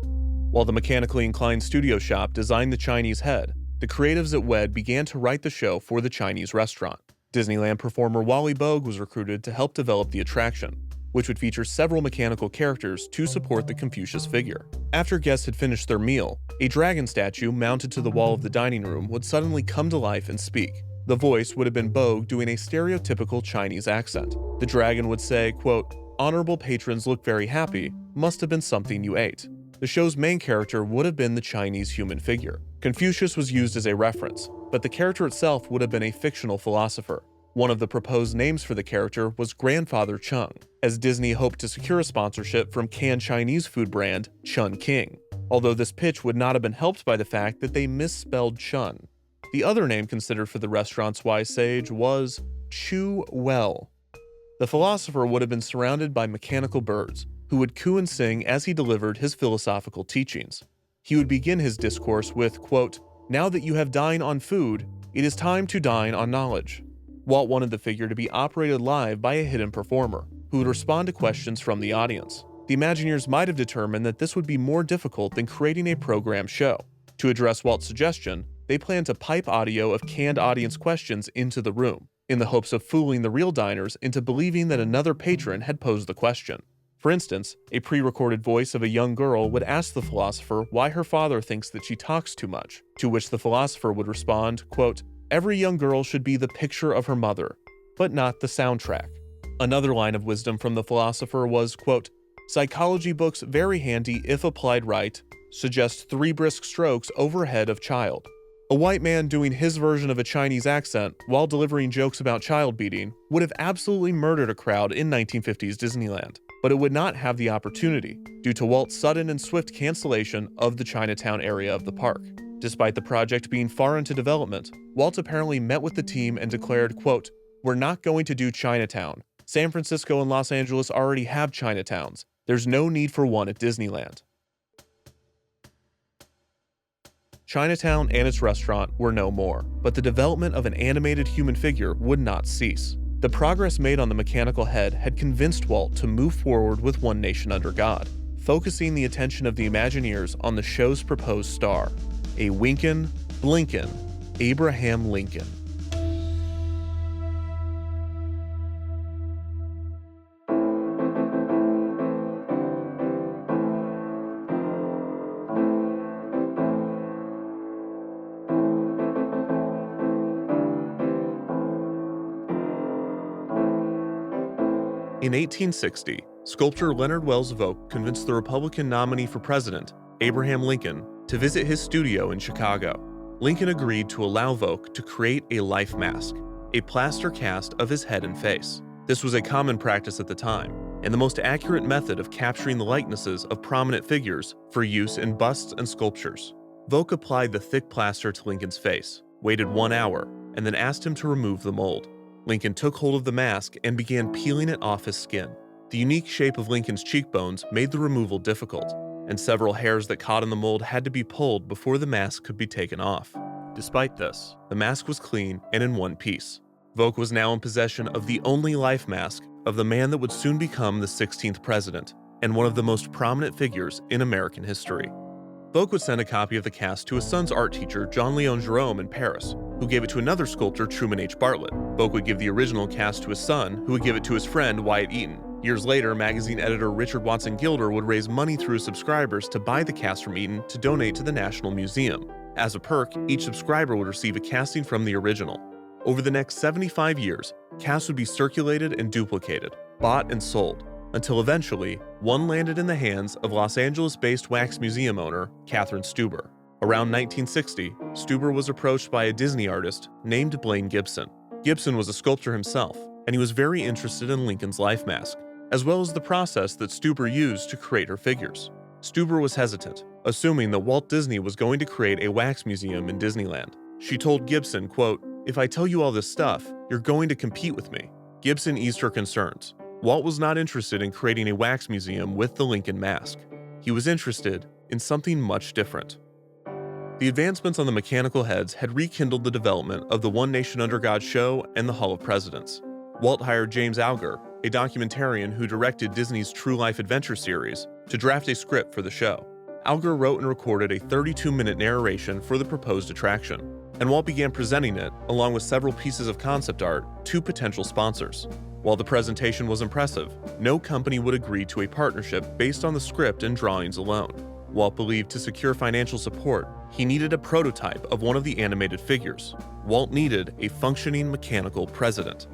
While the mechanically inclined studio shop designed the Chinese head, the creatives at WED began to write the show for the Chinese restaurant. Disneyland performer Wally Bogue was recruited to help develop the attraction, which would feature several mechanical characters to support the Confucius figure. After guests had finished their meal, a dragon statue mounted to the wall of the dining room would suddenly come to life and speak. The voice would have been Bogue doing a stereotypical Chinese accent. The dragon would say, quote, "Honorable patrons look very happy, must have been something you ate." The show's main character would have been the Chinese human figure. Confucius was used as a reference, but the character itself would have been a fictional philosopher. One of the proposed names for the character was Grandfather Chung, as Disney hoped to secure a sponsorship from canned Chinese food brand Chun King, although this pitch would not have been helped by the fact that they misspelled Chun. The other name considered for the restaurant's wise sage was Chew Well. The philosopher would have been surrounded by mechanical birds, who would coo and sing as he delivered his philosophical teachings. He would begin his discourse with, quote, "Now that you have dined on food, it is time to dine on knowledge." Walt wanted the figure to be operated live by a hidden performer, who would respond to questions from the audience. The Imagineers might have determined that this would be more difficult than creating a program show. To address Walt's suggestion, they planned to pipe audio of canned audience questions into the room, in the hopes of fooling the real diners into believing that another patron had posed the question. For instance, a pre-recorded voice of a young girl would ask the philosopher why her father thinks that she talks too much, to which the philosopher would respond, quote, "Every young girl should be the picture of her mother, but not the soundtrack." Another line of wisdom from the philosopher was, quote, "Psychology books very handy if applied right, suggest 3 brisk strokes overhead of child." A white man doing his version of a Chinese accent while delivering jokes about child beating would have absolutely murdered a crowd in 1950s Disneyland, but it would not have the opportunity due to Walt's sudden and swift cancellation of the Chinatown area of the park. Despite the project being far into development, Walt apparently met with the team and declared, quote, "We're not going to do Chinatown. San Francisco and Los Angeles already have Chinatowns. There's no need for one at Disneyland." Chinatown and its restaurant were no more, but the development of an animated human figure would not cease. The progress made on the mechanical head had convinced Walt to move forward with One Nation Under God, focusing the attention of the Imagineers on the show's proposed star, a winkin', blinkin' Abraham Lincoln. In 1860, sculptor Leonard Wells Vogt convinced the Republican nominee for president, Abraham Lincoln, to visit his studio in Chicago. Lincoln agreed to allow Vogt to create a life mask, a plaster cast of his head and face. This was a common practice at the time, and the most accurate method of capturing the likenesses of prominent figures for use in busts and sculptures. Vogt applied the thick plaster to Lincoln's face, waited 1 hour, and then asked him to remove the mold. Lincoln took hold of the mask and began peeling it off his skin. The unique shape of Lincoln's cheekbones made the removal difficult, and several hairs that caught in the mold had to be pulled before the mask could be taken off. Despite this, the mask was clean and in one piece. Vogt was now in possession of the only life mask of the man that would soon become the 16th president and one of the most prominent figures in American history. Vogt would send a copy of the cast to his son's art teacher, John Leon Jerome, in Paris, who gave it to another sculptor, Truman H. Bartlett. Vogt would give the original cast to his son, who would give it to his friend, Wyatt Eaton. Years later, magazine editor Richard Watson Gilder would raise money through his subscribers to buy the cast from Eaton to donate to the National Museum. As a perk, each subscriber would receive a casting from the original. Over the next 75 years, casts would be circulated and duplicated, bought and sold, until eventually, one landed in the hands of Los Angeles-based wax museum owner, Catherine Stuber. Around 1960, Stuber was approached by a Disney artist named Blaine Gibson. Gibson was a sculptor himself, and he was very interested in Lincoln's life mask, as well as the process that Stuber used to create her figures. Stuber was hesitant, assuming that Walt Disney was going to create a wax museum in Disneyland. She told Gibson, quote, "If I tell you all this stuff, you're going to compete with me." Gibson eased her concerns. Walt was not interested in creating a wax museum with the Lincoln mask. He was interested in something much different. The advancements on the mechanical heads had rekindled the development of the One Nation Under God show and the Hall of Presidents. Walt hired James Alger, a documentarian who directed Disney's True Life Adventure series, to draft a script for the show. Alger wrote and recorded a 32-minute narration for the proposed attraction, and Walt began presenting it, along with several pieces of concept art, to potential sponsors. While the presentation was impressive, no company would agree to a partnership based on the script and drawings alone. Walt believed to secure financial support, he needed a prototype of one of the animated figures. Walt needed a functioning mechanical president.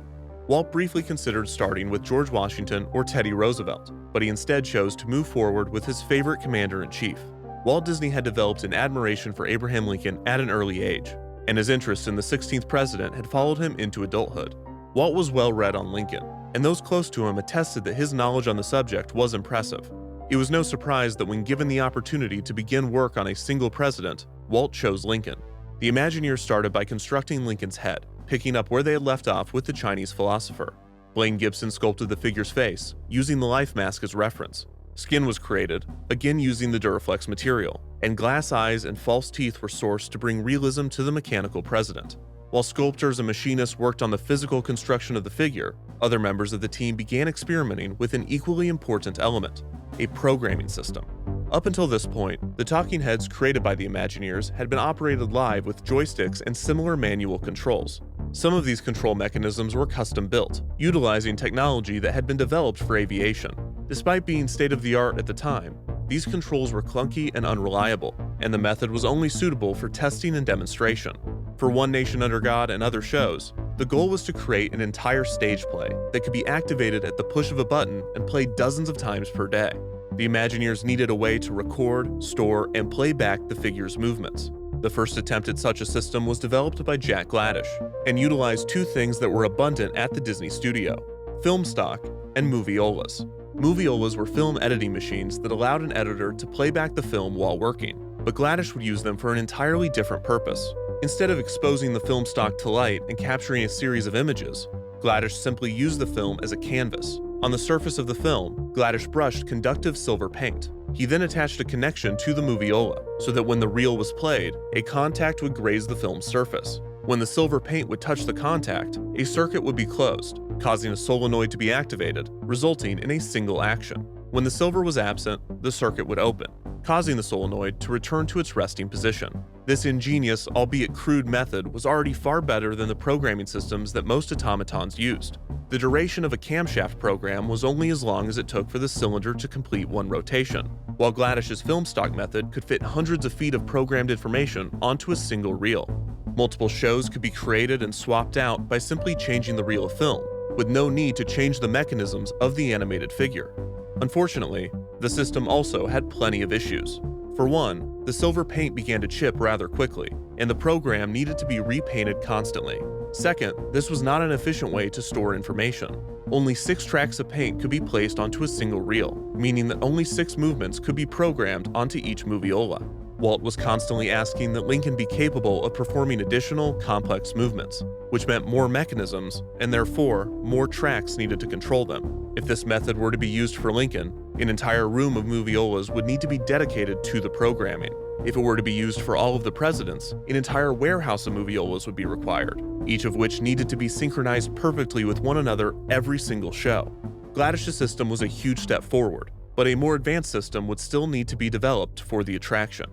Walt briefly considered starting with George Washington or Teddy Roosevelt, but he instead chose to move forward with his favorite commander-in-chief. Walt Disney had developed an admiration for Abraham Lincoln at an early age, and his interest in the 16th president had followed him into adulthood. Walt was well read on Lincoln, and those close to him attested that his knowledge on the subject was impressive. It was no surprise that when given the opportunity to begin work on a single president, Walt chose Lincoln. The Imagineers started by constructing Lincoln's head, picking up where they had left off with the Chinese philosopher. Blaine Gibson sculpted the figure's face, using the life mask as reference. Skin was created, again using the Duraflex material, and glass eyes and false teeth were sourced to bring realism to the mechanical president. While sculptors and machinists worked on the physical construction of the figure, other members of the team began experimenting with an equally important element: a programming system. Up until this point, the talking heads created by the Imagineers had been operated live with joysticks and similar manual controls. Some of these control mechanisms were custom-built, utilizing technology that had been developed for aviation. Despite being state-of-the-art at the time, these controls were clunky and unreliable, and the method was only suitable for testing and demonstration. For One Nation Under God and other shows, the goal was to create an entire stage play that could be activated at the push of a button and played dozens of times per day. The Imagineers needed a way to record, store, and play back the figure's movements. The first attempt at such a system was developed by Jack Gladish and utilized two things that were abundant at the Disney studio: film stock and moviolas. Moviolas were film editing machines that allowed an editor to play back the film while working, but Gladish would use them for an entirely different purpose. Instead of exposing the film stock to light and capturing a series of images, Gladish simply used the film as a canvas. On the surface of the film, Gladish brushed conductive silver paint. He then attached a connection to the moviola so that when the reel was played, a contact would graze the film's surface. When the silver paint would touch the contact, a circuit would be closed, causing a solenoid to be activated, resulting in a single action. When the silver was absent, the circuit would open, causing the solenoid to return to its resting position. This ingenious, albeit crude method was already far better than the programming systems that most automatons used. The duration of a camshaft program was only as long as it took for the cylinder to complete one rotation, while Gladish's film stock method could fit hundreds of feet of programmed information onto a single reel. Multiple shows could be created and swapped out by simply changing the reel of film, with no need to change the mechanisms of the animated figure. Unfortunately, the system also had plenty of issues. For one, the silver paint began to chip rather quickly, and the program needed to be repainted constantly. Second, this was not an efficient way to store information. Only 6 tracks of paint could be placed onto a single reel, meaning that only 6 movements could be programmed onto each moviola. Walt was constantly asking that Lincoln be capable of performing additional, complex movements, which meant more mechanisms, and therefore, more tracks needed to control them. If this method were to be used for Lincoln, an entire room of moviolas would need to be dedicated to the programming. If it were to be used for all of the presidents, an entire warehouse of moviolas would be required, each of which needed to be synchronized perfectly with one another every single show. Gladish's system was a huge step forward, but a more advanced system would still need to be developed for the attraction.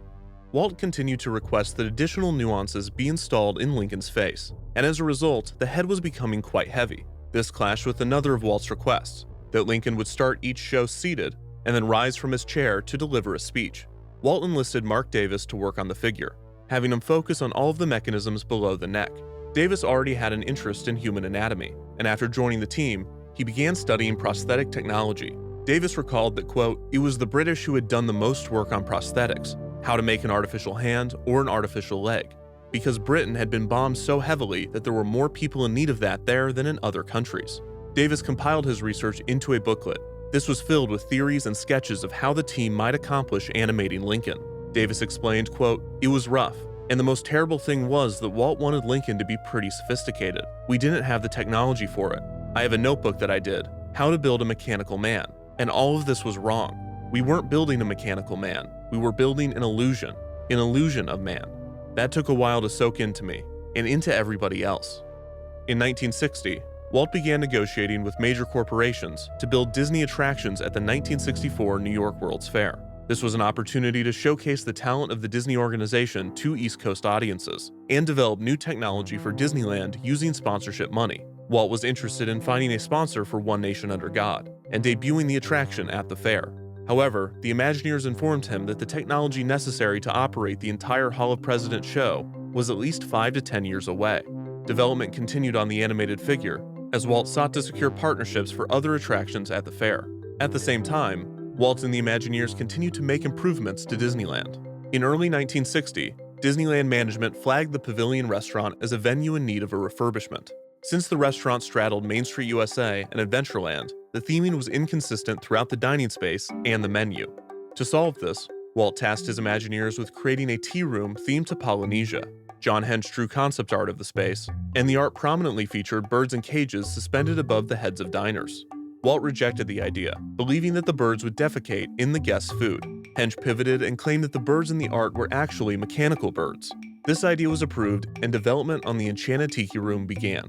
Walt continued to request that additional nuances be installed in Lincoln's face, and as a result, the head was becoming quite heavy. This clashed with another of Walt's requests, that Lincoln would start each show seated and then rise from his chair to deliver a speech. Walt enlisted Mark Davis to work on the figure, having him focus on all of the mechanisms below the neck. Davis already had an interest in human anatomy, and after joining the team, he began studying prosthetic technology. Davis recalled that, quote, "It was the British who had done the most work on prosthetics, how to make an artificial hand or an artificial leg, because Britain had been bombed so heavily that there were more people in need of that there than in other countries." Davis compiled his research into a booklet. This was filled with theories and sketches of how the team might accomplish animating Lincoln. Davis explained, quote, "It was rough, and the most terrible thing was that Walt wanted Lincoln to be pretty sophisticated. We didn't have the technology for it. I have a notebook that I did, how to build a mechanical man, and all of this was wrong. We weren't building a mechanical man, we were building an illusion of man. That took a while to soak into me, and into everybody else." In 1960, Walt began negotiating with major corporations to build Disney attractions at the 1964 New York World's Fair. This was an opportunity to showcase the talent of the Disney organization to East Coast audiences, and develop new technology for Disneyland using sponsorship money. Walt was interested in finding a sponsor for One Nation Under God, and debuting the attraction at the fair. However, the Imagineers informed him that the technology necessary to operate the entire Hall of Presidents show was at least 5 to 10 years away. Development continued on the animated figure, as Walt sought to secure partnerships for other attractions at the fair. At the same time, Walt and the Imagineers continued to make improvements to Disneyland. In early 1960, Disneyland management flagged the Pavilion restaurant as a venue in need of a refurbishment. Since the restaurant straddled Main Street USA and Adventureland, the theming was inconsistent throughout the dining space and the menu. To solve this, Walt tasked his Imagineers with creating a tea room themed to Polynesia. John Hench drew concept art of the space, and the art prominently featured birds in cages suspended above the heads of diners. Walt rejected the idea, believing that the birds would defecate in the guests' food. Hench pivoted and claimed that the birds in the art were actually mechanical birds. This idea was approved, and development on the Enchanted Tiki Room began.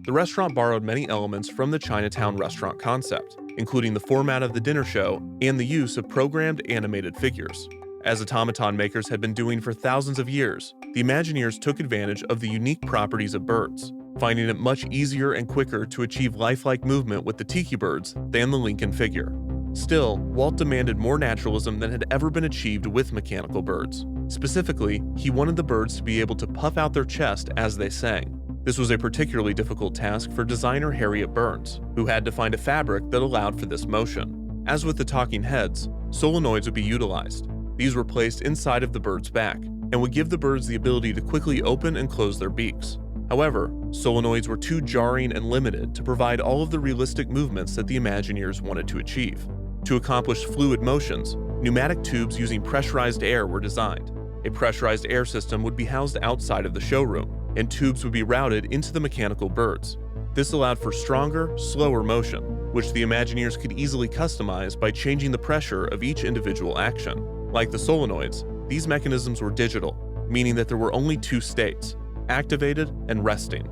The restaurant borrowed many elements from the Chinatown restaurant concept, including the format of the dinner show and the use of programmed animated figures. As automaton makers had been doing for thousands of years, the Imagineers took advantage of the unique properties of birds, finding it much easier and quicker to achieve lifelike movement with the tiki birds than the Lincoln figure. Still, Walt demanded more naturalism than had ever been achieved with mechanical birds. Specifically, he wanted the birds to be able to puff out their chest as they sang. This was a particularly difficult task for designer Harriet Burns, who had to find a fabric that allowed for this motion. As with the talking heads, solenoids would be utilized. These were placed inside of the bird's back, and would give the birds the ability to quickly open and close their beaks. However, solenoids were too jarring and limited to provide all of the realistic movements that the Imagineers wanted to achieve. To accomplish fluid motions, pneumatic tubes using pressurized air were designed. A pressurized air system would be housed outside of the showroom, and tubes would be routed into the mechanical birds. This allowed for stronger, slower motion, which the Imagineers could easily customize by changing the pressure of each individual action. Like the solenoids, these mechanisms were digital, meaning that there were only 2 states, activated and resting.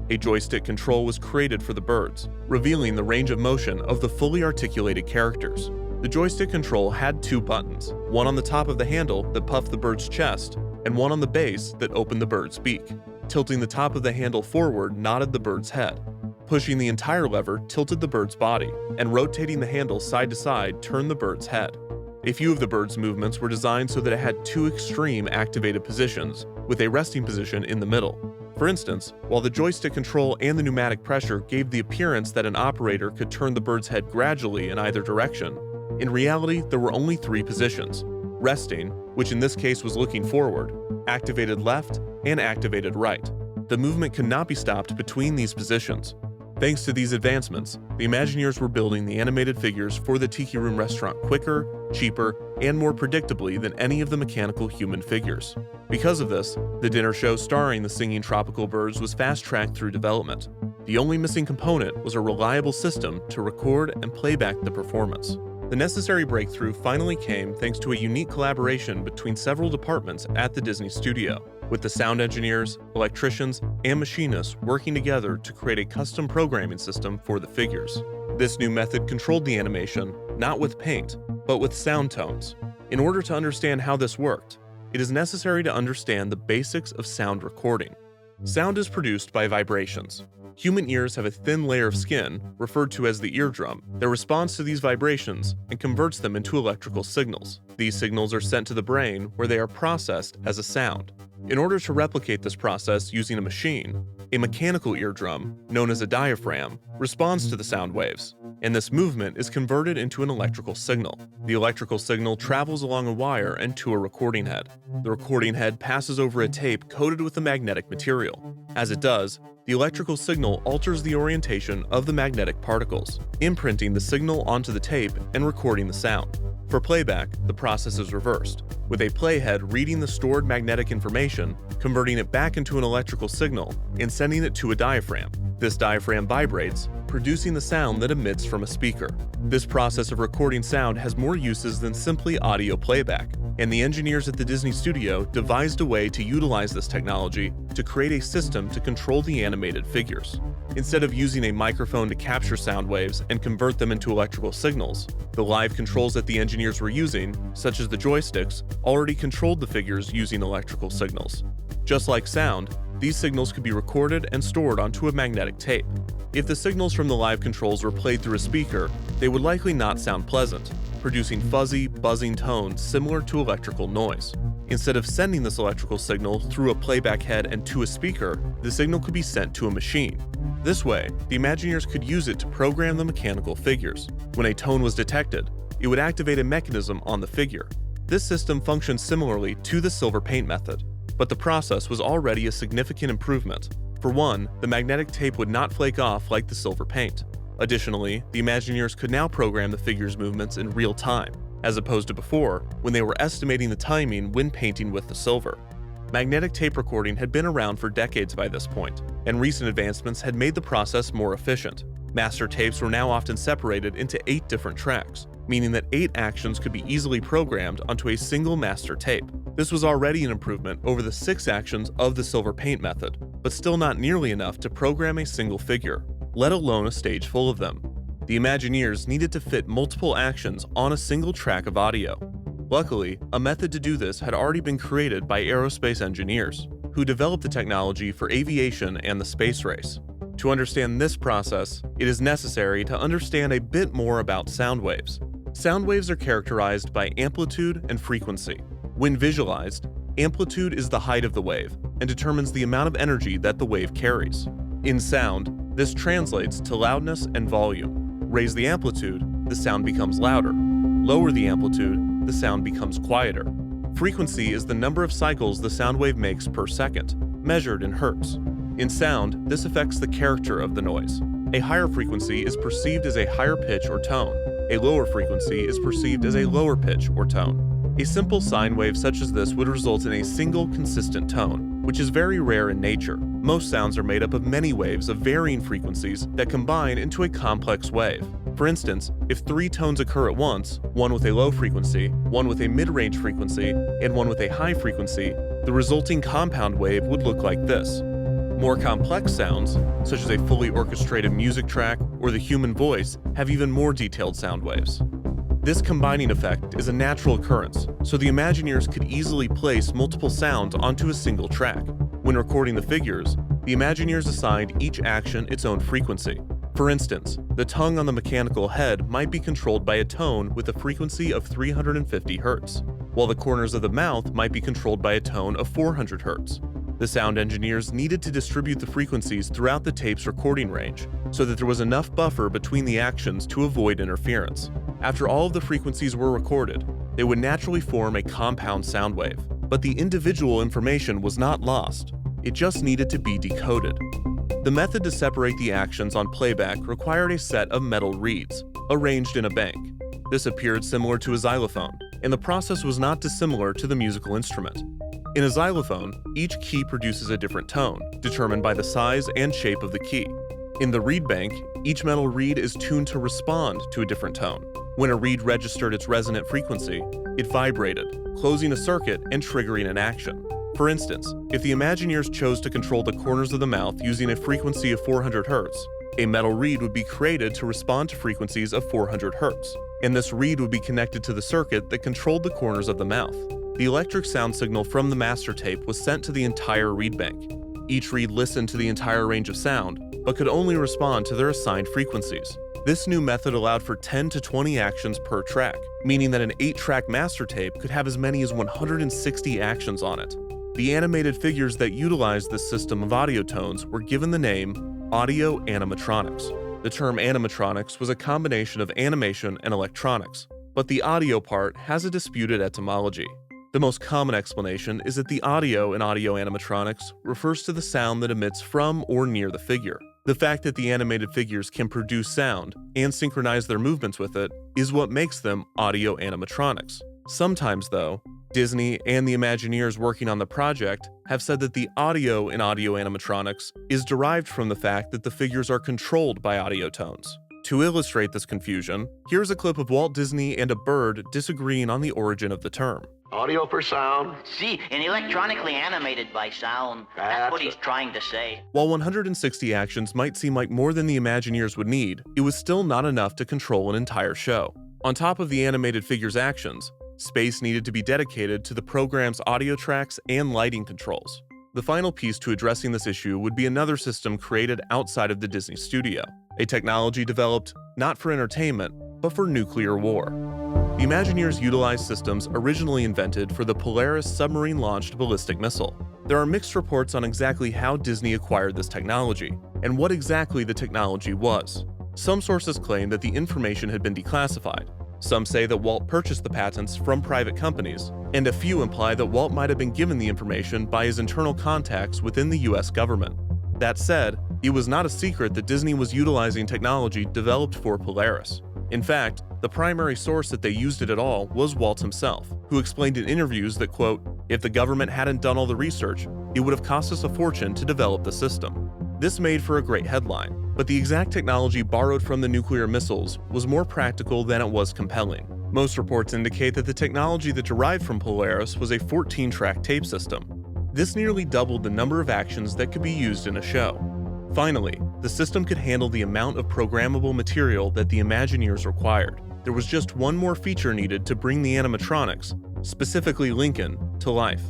A joystick control was created for the birds, revealing the range of motion of the fully articulated characters. The joystick control had 2 buttons, one on the top of the handle that puffed the bird's chest, and one on the base that opened the bird's beak. Tilting the top of the handle forward nodded the bird's head. Pushing the entire lever tilted the bird's body, and rotating the handle side to side turned the bird's head. A few of the bird's movements were designed so that it had 2 extreme activated positions, with a resting position in the middle. For instance, while the joystick control and the pneumatic pressure gave the appearance that an operator could turn the bird's head gradually in either direction, in reality there were only 3 positions: resting, which in this case was looking forward, activated left, and activated right. The movement could not be stopped between these positions. Thanks to these advancements, the Imagineers were building the animated figures for the Tiki Room restaurant quicker, cheaper, and more predictably than any of the mechanical human figures. Because of this, the dinner show starring the singing tropical birds was fast-tracked through development. The only missing component was a reliable system to record and playback the performance. The necessary breakthrough finally came thanks to a unique collaboration between several departments at the Disney studio, with the sound engineers, electricians, and machinists working together to create a custom programming system for the figures. This new method controlled the animation, not with paint, but with sound tones. In order to understand how this worked, it is necessary to understand the basics of sound recording. Sound is produced by vibrations. Human ears have a thin layer of skin, referred to as the eardrum, that responds to these vibrations and converts them into electrical signals. These signals are sent to the brain, where they are processed as a sound. In order to replicate this process using a machine, a mechanical eardrum, known as a diaphragm, responds to the sound waves, and this movement is converted into an electrical signal. The electrical signal travels along a wire and to a recording head. The recording head passes over a tape coated with a magnetic material. As it does, the electrical signal alters the orientation of the magnetic particles, imprinting the signal onto the tape and recording the sound. For playback, the process is reversed, with a playhead reading the stored magnetic information, converting it back into an electrical signal, and sending it to a diaphragm. This diaphragm vibrates, producing the sound that emits from a speaker. This process of recording sound has more uses than simply audio playback, and the engineers at the Disney studio devised a way to utilize this technology to create a system to control the animated figures. Instead of using a microphone to capture sound waves and convert them into electrical signals, the live controls that the engineers were using, such as the joysticks, already controlled the figures using electrical signals. Just like sound, these signals could be recorded and stored onto a magnetic tape. If the signals from the live controls were played through a speaker, they would likely not sound pleasant, producing fuzzy, buzzing tones similar to electrical noise. Instead of sending this electrical signal through a playback head and to a speaker, the signal could be sent to a machine. This way, the Imagineers could use it to program the mechanical figures. When a tone was detected, it would activate a mechanism on the figure. This system functions similarly to the silver paint method, but the process was already a significant improvement. For one, the magnetic tape would not flake off like the silver paint. Additionally, the Imagineers could now program the figure's movements in real time, as opposed to before, when they were estimating the timing when painting with the silver. Magnetic tape recording had been around for decades by this point, and recent advancements had made the process more efficient. Master tapes were now often separated into 8 different tracks, meaning that 8 actions could be easily programmed onto a single master tape. This was already an improvement over the 6 actions of the silver paint method, but still not nearly enough to program a single figure, let alone a stage full of them. The Imagineers needed to fit multiple actions on a single track of audio. Luckily, a method to do this had already been created by aerospace engineers, who developed the technology for aviation and the space race. To understand this process, it is necessary to understand a bit more about sound waves. Sound waves are characterized by amplitude and frequency. When visualized, amplitude is the height of the wave and determines the amount of energy that the wave carries. In sound, this translates to loudness and volume. Raise the amplitude, the sound becomes louder. Lower the amplitude, the sound becomes quieter. Frequency is the number of cycles the sound wave makes per second, measured in hertz. In sound, this affects the character of the noise. A higher frequency is perceived as a higher pitch or tone. A lower frequency is perceived as a lower pitch or tone. A simple sine wave such as this would result in a single consistent tone, which is very rare in nature. Most sounds are made up of many waves of varying frequencies that combine into a complex wave. For instance, if 3 tones occur at once, one with a low frequency, one with a mid-range frequency, and one with a high frequency, the resulting compound wave would look like this. More complex sounds, such as a fully orchestrated music track or the human voice, have even more detailed sound waves. This combining effect is a natural occurrence, so the Imagineers could easily place multiple sounds onto a single track. When recording the figures, the Imagineers assigned each action its own frequency. For instance, the tongue on the mechanical head might be controlled by a tone with a frequency of 350 Hz, while the corners of the mouth might be controlled by a tone of 400 Hz. The sound engineers needed to distribute the frequencies throughout the tape's recording range so that there was enough buffer between the actions to avoid interference. After all of the frequencies were recorded, they would naturally form a compound sound wave. But the individual information was not lost. It just needed to be decoded. The method to separate the actions on playback required a set of metal reeds, arranged in a bank. This appeared similar to a xylophone, and the process was not dissimilar to the musical instrument. In a xylophone, each key produces a different tone, determined by the size and shape of the key. In the reed bank, each metal reed is tuned to respond to a different tone. When a reed registered its resonant frequency, it vibrated, closing a circuit and triggering an action. For instance, if the Imagineers chose to control the corners of the mouth using a frequency of 400 Hz, a metal reed would be created to respond to frequencies of 400 Hz, and this reed would be connected to the circuit that controlled the corners of the mouth. The electric sound signal from the master tape was sent to the entire reed bank. Each reed listened to the entire range of sound, but could only respond to their assigned frequencies. This new method allowed for 10 to 20 actions per track, meaning that an 8-track master tape could have as many as 160 actions on it. The animated figures that utilized this system of audio tones were given the name Audio-Animatronics. The term animatronics was a combination of animation and electronics, but the audio part has a disputed etymology. The most common explanation is that the audio in audio-animatronics refers to the sound that emits from or near the figure. The fact that the animated figures can produce sound and synchronize their movements with it is what makes them audio-animatronics. Sometimes, though, Disney and the Imagineers working on the project have said that the audio in audio-animatronics is derived from the fact that the figures are controlled by audio tones. To illustrate this confusion, here's a clip of Walt Disney and a bird disagreeing on the origin of the term. Audio for sound. See, and electronically animated by sound. That's what he's trying to say. While 160 actions might seem like more than the Imagineers would need, it was still not enough to control an entire show. On top of the animated figures' actions, space needed to be dedicated to the program's audio tracks and lighting controls. The final piece to addressing this issue would be another system created outside of the Disney studio, a technology developed not for entertainment, but for nuclear war. The Imagineers utilized systems originally invented for the Polaris submarine-launched ballistic missile. There are mixed reports on exactly how Disney acquired this technology, and what exactly the technology was. Some sources claim that the information had been declassified. Some say that Walt purchased the patents from private companies, and a few imply that Walt might have been given the information by his internal contacts within the US government. That said, it was not a secret that Disney was utilizing technology developed for Polaris. In fact, the primary source that they used it at all was Walt himself, who explained in interviews that, quote, "If the government hadn't done all the research, it would have cost us a fortune to develop the system." This made for a great headline, but the exact technology borrowed from the nuclear missiles was more practical than it was compelling. Most reports indicate that the technology that derived from Polaris was a 14-track tape system. This nearly doubled the number of actions that could be used in a show. Finally, the system could handle the amount of programmable material that the Imagineers required. There was just one more feature needed to bring the animatronics, specifically Lincoln, to life.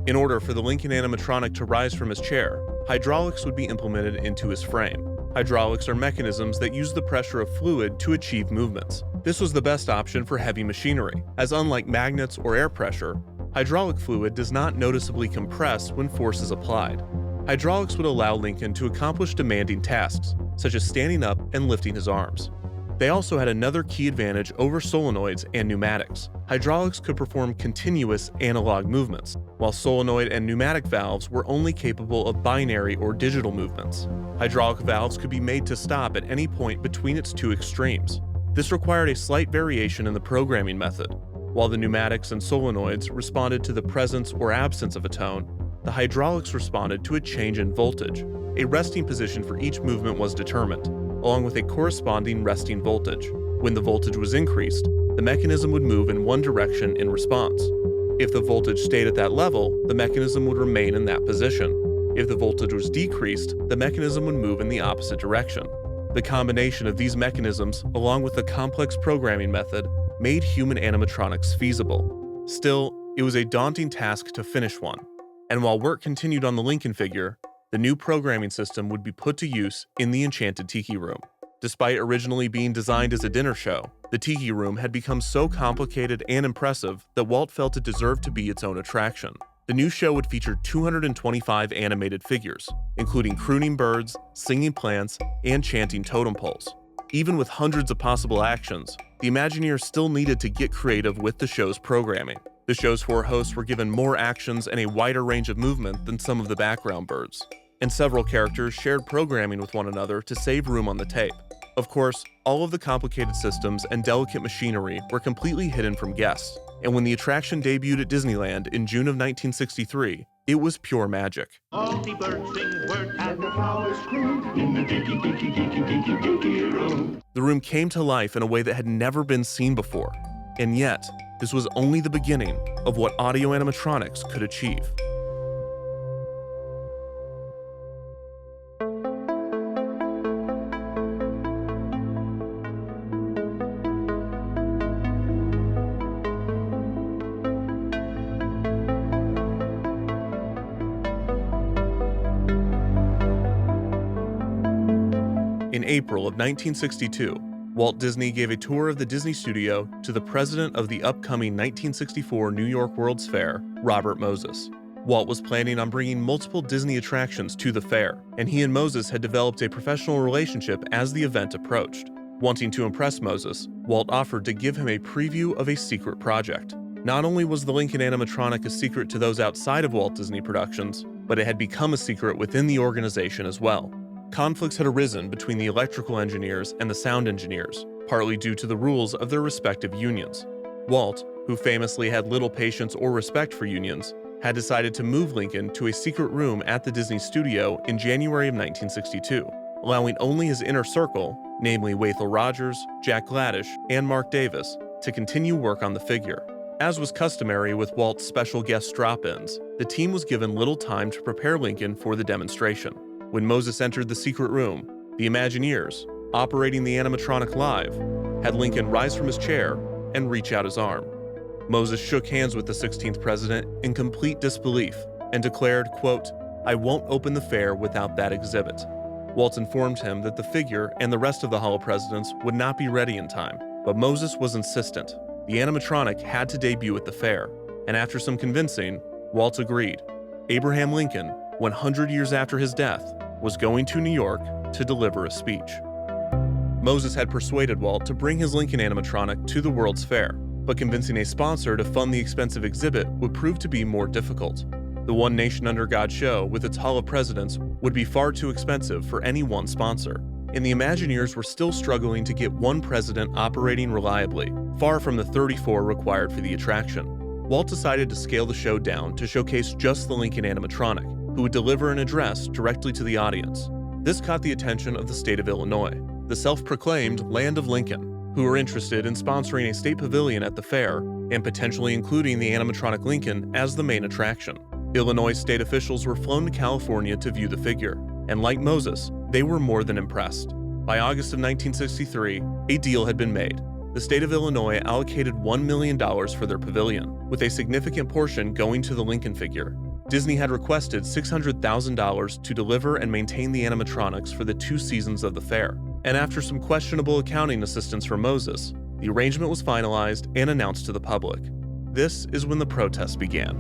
In order for the Lincoln animatronic to rise from his chair, hydraulics would be implemented into his frame. Hydraulics are mechanisms that use the pressure of fluid to achieve movements. This was the best option for heavy machinery, as unlike magnets or air pressure, hydraulic fluid does not noticeably compress when force is applied. Hydraulics would allow Lincoln to accomplish demanding tasks, such as standing up and lifting his arms. They also had another key advantage over solenoids and pneumatics. Hydraulics could perform continuous analog movements, while solenoid and pneumatic valves were only capable of binary or digital movements. Hydraulic valves could be made to stop at any point between its two extremes. This required a slight variation in the programming method. While the pneumatics and solenoids responded to the presence or absence of a tone, the hydraulics responded to a change in voltage. A resting position for each movement was determined, along with a corresponding resting voltage. When the voltage was increased, the mechanism would move in one direction in response. If the voltage stayed at that level, the mechanism would remain in that position. If the voltage was decreased, the mechanism would move in the opposite direction. The combination of these mechanisms, along with the complex programming method, made human animatronics feasible. Still, it was a daunting task to finish one. And while work continued on the Lincoln figure, the new programming system would be put to use in the Enchanted Tiki Room. Despite originally being designed as a dinner show, the Tiki Room had become so complicated and impressive that Walt felt it deserved to be its own attraction. The new show would feature 225 animated figures, including crooning birds, singing plants, and chanting totem poles. Even with hundreds of possible actions, the Imagineers still needed to get creative with the show's programming. The show's 4 hosts were given more actions and a wider range of movement than some of the background birds, and several characters shared programming with one another to save room on the tape. Of course, all of the complicated systems and delicate machinery were completely hidden from guests, and when the attraction debuted at Disneyland in June of 1963, it was pure magic. All the birds sing words and the flowers croon in the dinky, dinky, dinky, dinky, dinky room. The room came to life in a way that had never been seen before, and yet, this was only the beginning of what Audio-Animatronics could achieve. In April of 1962, Walt Disney gave a tour of the Disney studio to the president of the upcoming 1964 New York World's Fair, Robert Moses. Walt was planning on bringing multiple Disney attractions to the fair, and he and Moses had developed a professional relationship as the event approached. Wanting to impress Moses, Walt offered to give him a preview of a secret project. Not only was the Lincoln animatronic a secret to those outside of Walt Disney Productions, but it had become a secret within the organization as well. Conflicts had arisen between the electrical engineers and the sound engineers, partly due to the rules of their respective unions. Walt, who famously had little patience or respect for unions, had decided to move Lincoln to a secret room at the Disney studio in January of 1962, allowing only his inner circle, namely Wathel Rogers, Jack Gladish, and Mark Davis, to continue work on the figure. As was customary with Walt's special guest drop-ins, the team was given little time to prepare Lincoln for the demonstration. When Moses entered the secret room, the Imagineers, operating the animatronic live, had Lincoln rise from his chair and reach out his arm. Moses shook hands with the 16th president in complete disbelief and declared, quote, "I won't open the fair without that exhibit." Walt informed him that the figure and the rest of the Hall of Presidents would not be ready in time, but Moses was insistent. The animatronic had to debut at the fair, and after some convincing, Walt agreed. Abraham Lincoln, 100 years after his death, was going to New York to deliver a speech. Moses had persuaded Walt to bring his Lincoln animatronic to the World's Fair, but convincing a sponsor to fund the expensive exhibit would prove to be more difficult. The One Nation Under God show, with its Hall of Presidents, would be far too expensive for any one sponsor, and the Imagineers were still struggling to get one president operating reliably, far from the 34 required for the attraction. Walt decided to scale the show down to showcase just the Lincoln animatronic, who would deliver an address directly to the audience. This caught the attention of the state of Illinois, the self-proclaimed Land of Lincoln, who were interested in sponsoring a state pavilion at the fair and potentially including the animatronic Lincoln as the main attraction. Illinois state officials were flown to California to view the figure, and like Moses, they were more than impressed. By August of 1963, a deal had been made. The state of Illinois allocated $1 million for their pavilion, with a significant portion going to the Lincoln figure. Disney had requested $600,000 to deliver and maintain the animatronics for the 2 seasons of the fair, and after some questionable accounting assistance from Moses, the arrangement was finalized and announced to the public. This is when the protests began.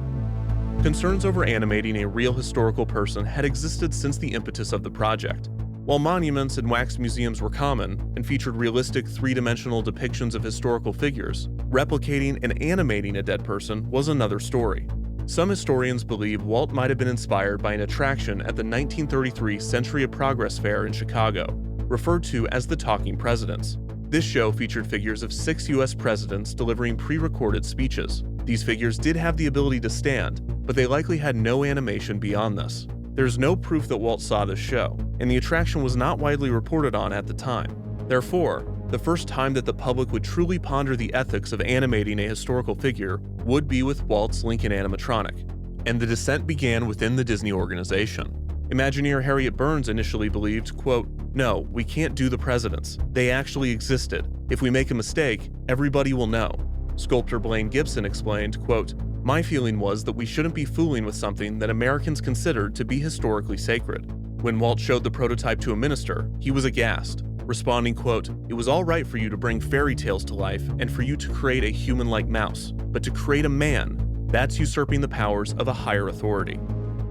Concerns over animating a real historical person had existed since the impetus of the project. While monuments and wax museums were common and featured realistic 3-dimensional depictions of historical figures, replicating and animating a dead person was another story. Some historians believe Walt might have been inspired by an attraction at the 1933 Century of Progress Fair in Chicago, referred to as the Talking Presidents. This show featured figures of 6 U.S. presidents delivering pre-recorded speeches. These figures did have the ability to stand, but they likely had no animation beyond this. There's no proof that Walt saw this show, and the attraction was not widely reported on at the time. Therefore, the first time that the public would truly ponder the ethics of animating a historical figure would be with Walt's Lincoln animatronic, and the dissent began within the Disney organization. Imagineer Harriet Burns initially believed, quote, "No, we can't do the presidents. They actually existed. If we make a mistake, everybody will know." Sculptor Blaine Gibson explained, quote, "My feeling was that we shouldn't be fooling with something that Americans considered to be historically sacred." When Walt showed the prototype to a minister, he was aghast, responding, quote, "It was all right for you to bring fairy tales to life and for you to create a human-like mouse, but to create a man, That's usurping the powers of a higher authority.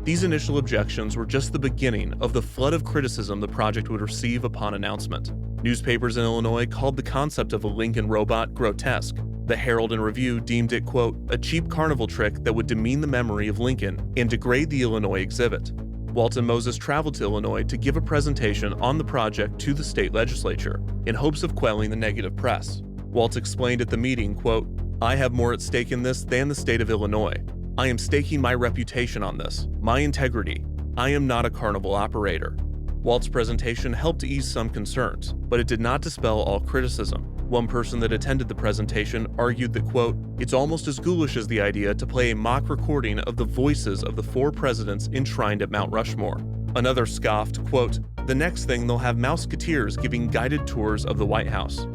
These initial objections were just the beginning of the flood of criticism the project would receive upon announcement. Newspapers in Illinois called the concept of a Lincoln robot grotesque. The Herald and Review deemed it, quote, a cheap carnival trick that would demean the memory of Lincoln and degrade the Illinois exhibit. Walt and Moses traveled to Illinois to give a presentation on the project to the state legislature in hopes of quelling the negative press. Walt explained at the meeting, quote, I have more at stake in this than the state of Illinois. I am staking my reputation on this, my integrity. I am not a carnival operator. Walt's presentation helped ease some concerns, but it did not dispel all criticism. One person that attended the presentation argued that, quote, it's almost as ghoulish as the idea to play a mock recording of the voices of the 4 presidents enshrined at Mount Rushmore. Another scoffed, quote, the next thing they'll have Mouseketeers giving guided tours of the White House.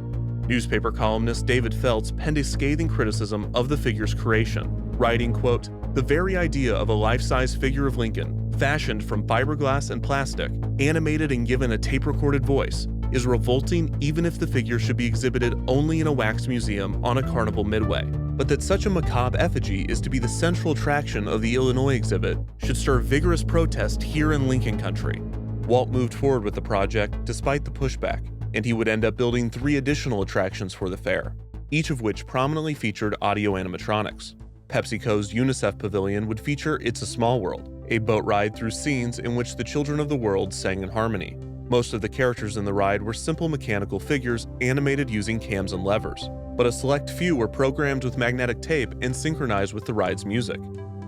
Newspaper columnist David Feltz penned a scathing criticism of the figure's creation, writing, quote, the very idea of a life-size figure of Lincoln, fashioned from fiberglass and plastic, animated and given a tape-recorded voice, is revolting even if the figure should be exhibited only in a wax museum on a carnival midway. But that such a macabre effigy is to be the central attraction of the Illinois exhibit should stir vigorous protest here in Lincoln country. Walt moved forward with the project despite the pushback, and he would end up building 3 additional attractions for the fair, each of which prominently featured audio-animatronics. PepsiCo's UNICEF Pavilion would feature It's a Small World, a boat ride through scenes in which the children of the world sang in harmony. Most of the characters in the ride were simple mechanical figures animated using cams and levers, but a select few were programmed with magnetic tape and synchronized with the ride's music.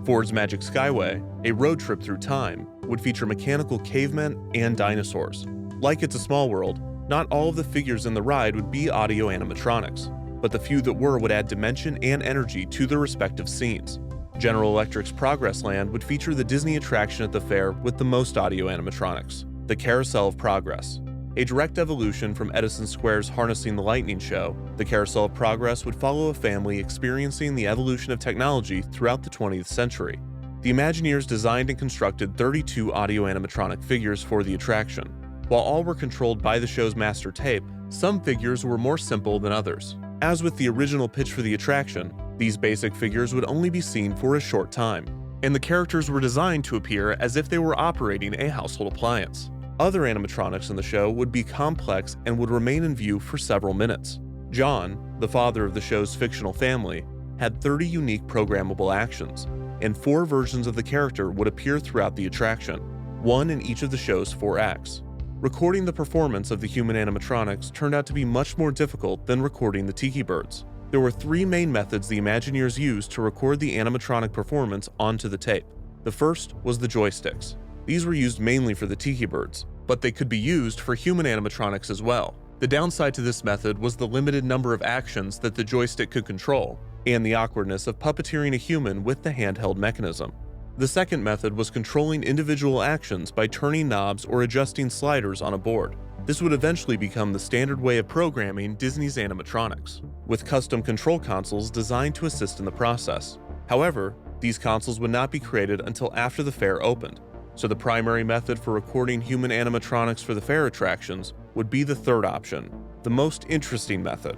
Ford's Magic Skyway, a road trip through time, would feature mechanical cavemen and dinosaurs. Like It's a Small World, not all of the figures in the ride would be audio-animatronics, but the few that were would add dimension and energy to their respective scenes. General Electric's Progress Land would feature the Disney attraction at the fair with the most audio-animatronics, the Carousel of Progress. A direct evolution from Edison Square's Harnessing the Lightning show, the Carousel of Progress would follow a family experiencing the evolution of technology throughout the 20th century. The Imagineers designed and constructed 32 audio-animatronic figures for the attraction. While all were controlled by the show's master tape, some figures were more simple than others. As with the original pitch for the attraction, these basic figures would only be seen for a short time, and the characters were designed to appear as if they were operating a household appliance. Other animatronics in the show would be complex and would remain in view for several minutes. John, the father of the show's fictional family, had 30 unique programmable actions, and 4 versions of the character would appear throughout the attraction, one in each of the show's 4 acts. Recording the performance of the human animatronics turned out to be much more difficult than recording the Tiki Birds. There were 3 main methods the Imagineers used to record the animatronic performance onto the tape. The first was the joysticks. These were used mainly for the Tiki Birds, but they could be used for human animatronics as well. The downside to this method was the limited number of actions that the joystick could control, and the awkwardness of puppeteering a human with the handheld mechanism. The second method was controlling individual actions by turning knobs or adjusting sliders on a board. This would eventually become the standard way of programming Disney's animatronics, with custom control consoles designed to assist in the process. However, these consoles would not be created until after the fair opened, so the primary method for recording human animatronics for the fair attractions would be the third option, the most interesting method.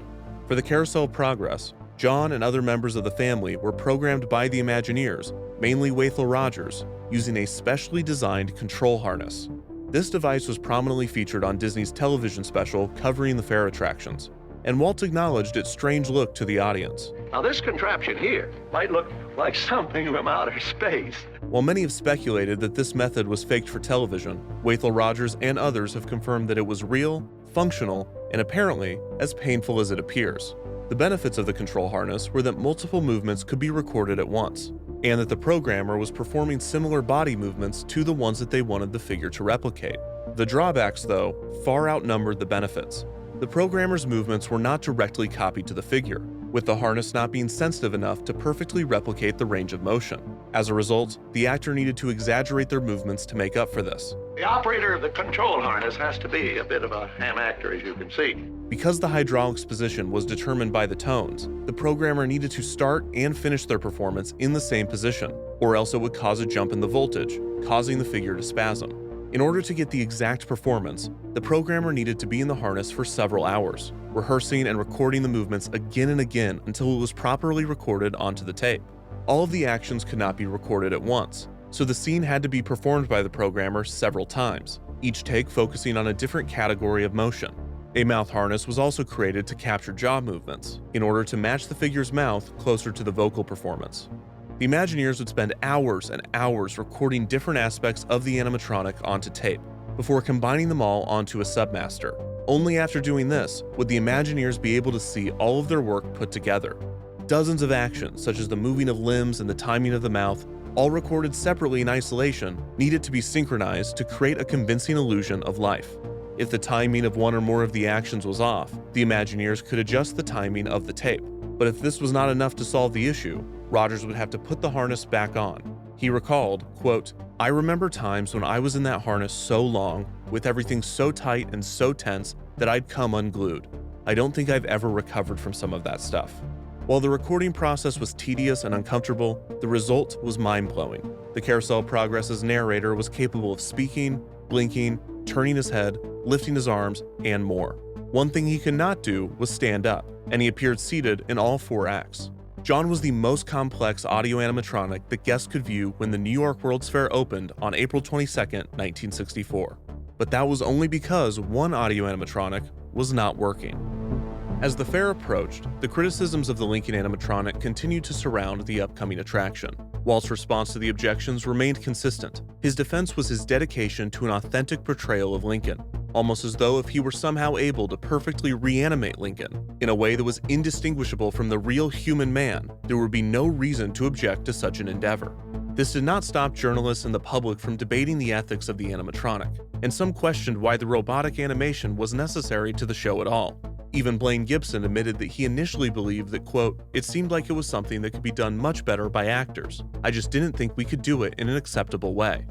For the Carousel of Progress, John and other members of the family were programmed by the Imagineers, mainly Wathel Rogers, using a specially designed control harness. This device was prominently featured on Disney's television special covering the fair attractions, and Walt acknowledged its strange look to the audience. Now this contraption here might look like something from outer space. While many have speculated that this method was faked for television, Wathel Rogers and others have confirmed that it was real, functional, and apparently as painful as it appears. The benefits of the control harness were that multiple movements could be recorded at once, and that the programmer was performing similar body movements to the ones that they wanted the figure to replicate. The drawbacks, though, far outnumbered the benefits. The programmer's movements were not directly copied to the figure, with the harness not being sensitive enough to perfectly replicate the range of motion. As a result, the actor needed to exaggerate their movements to make up for this. The operator of the control harness has to be a bit of a ham actor, as you can see. Because the hydraulics position was determined by the tones, the programmer needed to start and finish their performance in the same position, or else it would cause a jump in the voltage, causing the figure to spasm. In order to get the exact performance, the programmer needed to be in the harness for several hours, rehearsing and recording the movements again and again until it was properly recorded onto the tape. All of the actions could not be recorded at once, so the scene had to be performed by the programmer several times, each take focusing on a different category of motion. A mouth harness was also created to capture jaw movements, in order to match the figure's mouth closer to the vocal performance. The Imagineers would spend hours and hours recording different aspects of the animatronic onto tape, before combining them all onto a submaster. Only after doing this would the Imagineers be able to see all of their work put together. Dozens of actions, such as the moving of limbs and the timing of the mouth, all recorded separately in isolation, needed to be synchronized to create a convincing illusion of life. If the timing of one or more of the actions was off, the Imagineers could adjust the timing of the tape. But if this was not enough to solve the issue, Rogers would have to put the harness back on. He recalled, quote, "I remember times when I was in that harness so long, with everything so tight and so tense that I'd come unglued. I don't think I've ever recovered from some of that stuff." While the recording process was tedious and uncomfortable, the result was mind-blowing. The Carousel of Progress's narrator was capable of speaking, blinking, turning his head, lifting his arms, and more. One thing he could not do was stand up, and he appeared seated in all 4 acts. John was the most complex audio-animatronic that guests could view when the New York World's Fair opened on April 22, 1964. But that was only because one audio-animatronic was not working. As the fair approached, the criticisms of the Lincoln animatronic continued to surround the upcoming attraction. Walt's response to the objections remained consistent. His defense was his dedication to an authentic portrayal of Lincoln, almost as though if he were somehow able to perfectly reanimate Lincoln in a way that was indistinguishable from the real human man, there would be no reason to object to such an endeavor. This did not stop journalists and the public from debating the ethics of the animatronic, and some questioned why the robotic animation was necessary to the show at all. Even Blaine Gibson admitted that he initially believed that, quote, "It seemed like it was something that could be done much better by actors. I just didn't think we could do it in an acceptable way."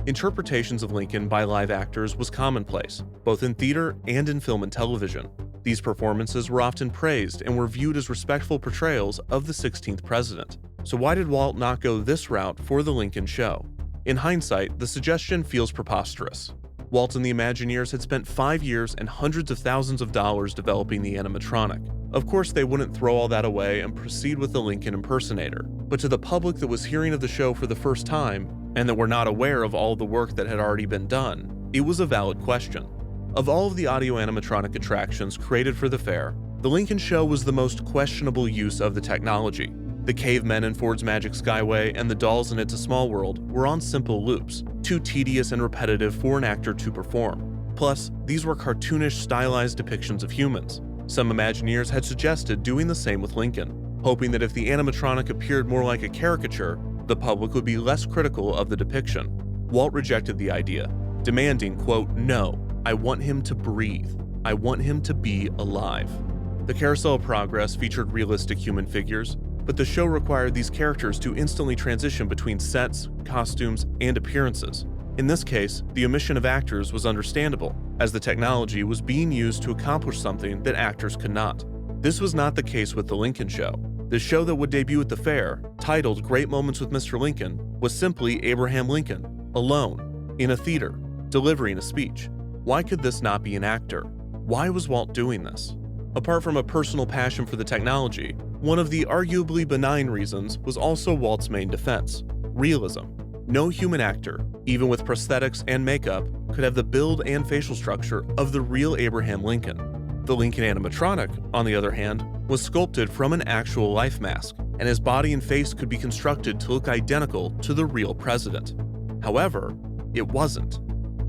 Interpretations of Lincoln by live actors was commonplace, both in theater and in film and television. These performances were often praised and were viewed as respectful portrayals of the 16th president. So why did Walt not go this route for the Lincoln show? In hindsight, the suggestion feels preposterous. Walt and the Imagineers had spent 5 years and hundreds of thousands of dollars developing the animatronic. Of course, they wouldn't throw all that away and proceed with the Lincoln impersonator. But to the public that was hearing of the show for the first time, and that were not aware of all the work that had already been done, it was a valid question. Of all of the audio-animatronic attractions created for the fair, the Lincoln show was the most questionable use of the technology. The cavemen in Ford's Magic Skyway and the dolls in It's a Small World were on simple loops, too tedious and repetitive for an actor to perform. Plus, these were cartoonish, stylized depictions of humans. Some Imagineers had suggested doing the same with Lincoln, hoping that if the animatronic appeared more like a caricature, the public would be less critical of the depiction. Walt rejected the idea, demanding, quote, "No, I want him to breathe. I want him to be alive." The Carousel of Progress featured realistic human figures, but the show required these characters to instantly transition between sets, costumes, and appearances. In this case, the omission of actors was understandable, as the technology was being used to accomplish something that actors could not. This was not the case with the Lincoln show. The show that would debut at the fair, titled Great Moments with Mr. Lincoln, was simply Abraham Lincoln, alone, in a theater, delivering a speech. Why could this not be an actor? Why was Walt doing this? Apart from a personal passion for the technology, one of the arguably benign reasons was also Walt's main defense: realism. No human actor, even with prosthetics and makeup, could have the build and facial structure of the real Abraham Lincoln. The Lincoln animatronic, on the other hand, was sculpted from an actual life mask, and his body and face could be constructed to look identical to the real president. However, it wasn't.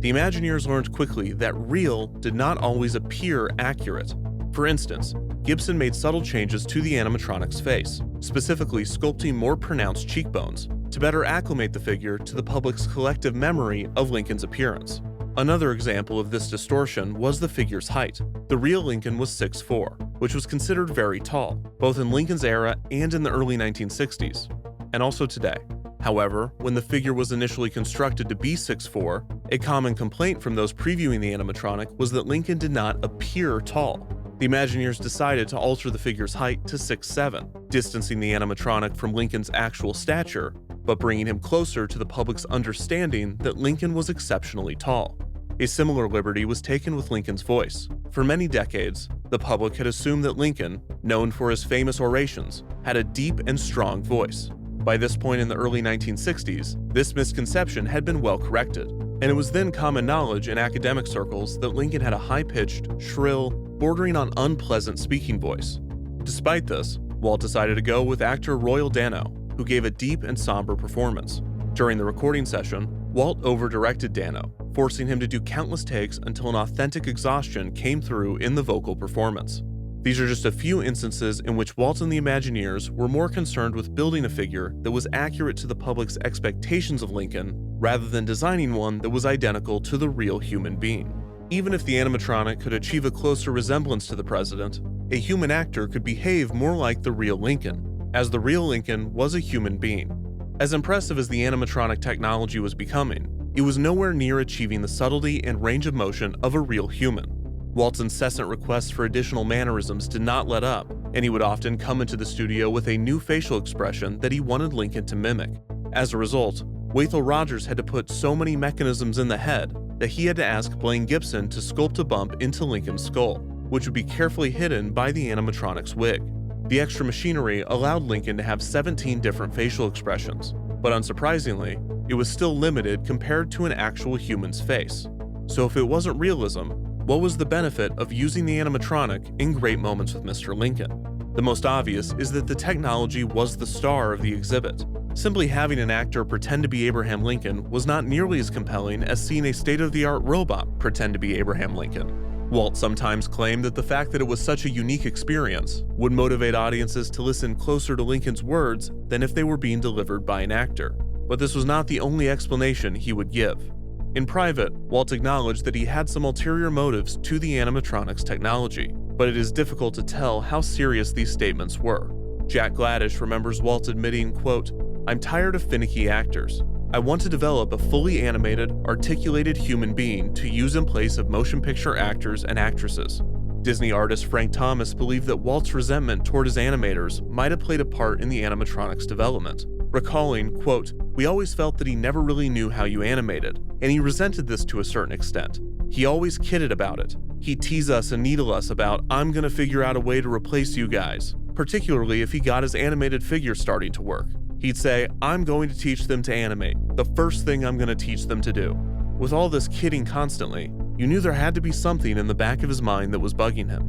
The Imagineers learned quickly that real did not always appear accurate. For instance, Gibson made subtle changes to the animatronic's face, specifically sculpting more pronounced cheekbones, to better acclimate the figure to the public's collective memory of Lincoln's appearance. Another example of this distortion was the figure's height. The real Lincoln was 6'4", which was considered very tall, both in Lincoln's era and in the early 1960s, and also today. However, when the figure was initially constructed to be 6'4", a common complaint from those previewing the animatronic was that Lincoln did not appear tall. The Imagineers decided to alter the figure's height to 6'7", distancing the animatronic from Lincoln's actual stature, but bringing him closer to the public's understanding that Lincoln was exceptionally tall. A similar liberty was taken with Lincoln's voice. For many decades, the public had assumed that Lincoln, known for his famous orations, had a deep and strong voice. By this point in the early 1960s, this misconception had been well corrected, and it was then common knowledge in academic circles that Lincoln had a high-pitched, shrill, bordering on unpleasant speaking voice. Despite this, Walt decided to go with actor Royal Dano, who gave a deep and somber performance. During the recording session, Walt over-directed Dano, forcing him to do countless takes until an authentic exhaustion came through in the vocal performance. These are just a few instances in which Walt and the Imagineers were more concerned with building a figure that was accurate to the public's expectations of Lincoln, rather than designing one that was identical to the real human being. Even if the animatronic could achieve a closer resemblance to the president, a human actor could behave more like the real Lincoln, as the real Lincoln was a human being. As impressive as the animatronic technology was becoming, it was nowhere near achieving the subtlety and range of motion of a real human. Walt's incessant requests for additional mannerisms did not let up, and he would often come into the studio with a new facial expression that he wanted Lincoln to mimic. As a result, Wathel Rogers had to put so many mechanisms in the head that he had to ask Blaine Gibson to sculpt a bump into Lincoln's skull, which would be carefully hidden by the animatronic's wig. The extra machinery allowed Lincoln to have 17 different facial expressions, but unsurprisingly, it was still limited compared to an actual human's face. So if it wasn't realism, what was the benefit of using the animatronic in Great Moments with Mr. Lincoln? The most obvious is that the technology was the star of the exhibit. Simply having an actor pretend to be Abraham Lincoln was not nearly as compelling as seeing a state-of-the-art robot pretend to be Abraham Lincoln. Walt sometimes claimed that the fact that it was such a unique experience would motivate audiences to listen closer to Lincoln's words than if they were being delivered by an actor. But this was not the only explanation he would give. In private, Walt acknowledged that he had some ulterior motives to the animatronics technology, but it is difficult to tell how serious these statements were. Jack Gladish remembers Walt admitting, quote, "I'm tired of finicky actors. I want to develop a fully animated, articulated human being to use in place of motion picture actors and actresses." Disney artist Frank Thomas believed that Walt's resentment toward his animators might have played a part in the animatronics development, recalling, quote, "We always felt that he never really knew how you animated, and he resented this to a certain extent. He always kidded about it. He'd tease us and needle us about, 'I'm gonna figure out a way to replace you guys,' particularly if he got his animated figure starting to work. He'd say, 'I'm going to teach them to animate, the first thing I'm going to teach them to do.' With all this kidding constantly, you knew there had to be something in the back of his mind that was bugging him."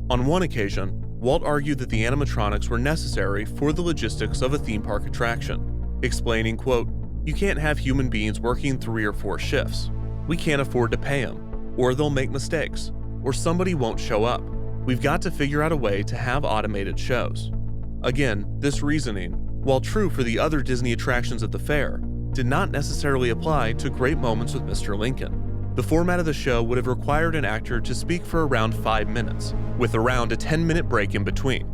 On one occasion, Walt argued that the animatronics were necessary for the logistics of a theme park attraction, explaining, quote, "You can't have human beings working 3 or 4 shifts. We can't afford to pay them, or they'll make mistakes, or somebody won't show up. We've got to figure out a way to have automated shows." Again, this reasoning, while true for the other Disney attractions at the fair, did not necessarily apply to Great Moments with Mr. Lincoln. The format of the show would have required an actor to speak for around 5 minutes, with around a 10-minute break in between.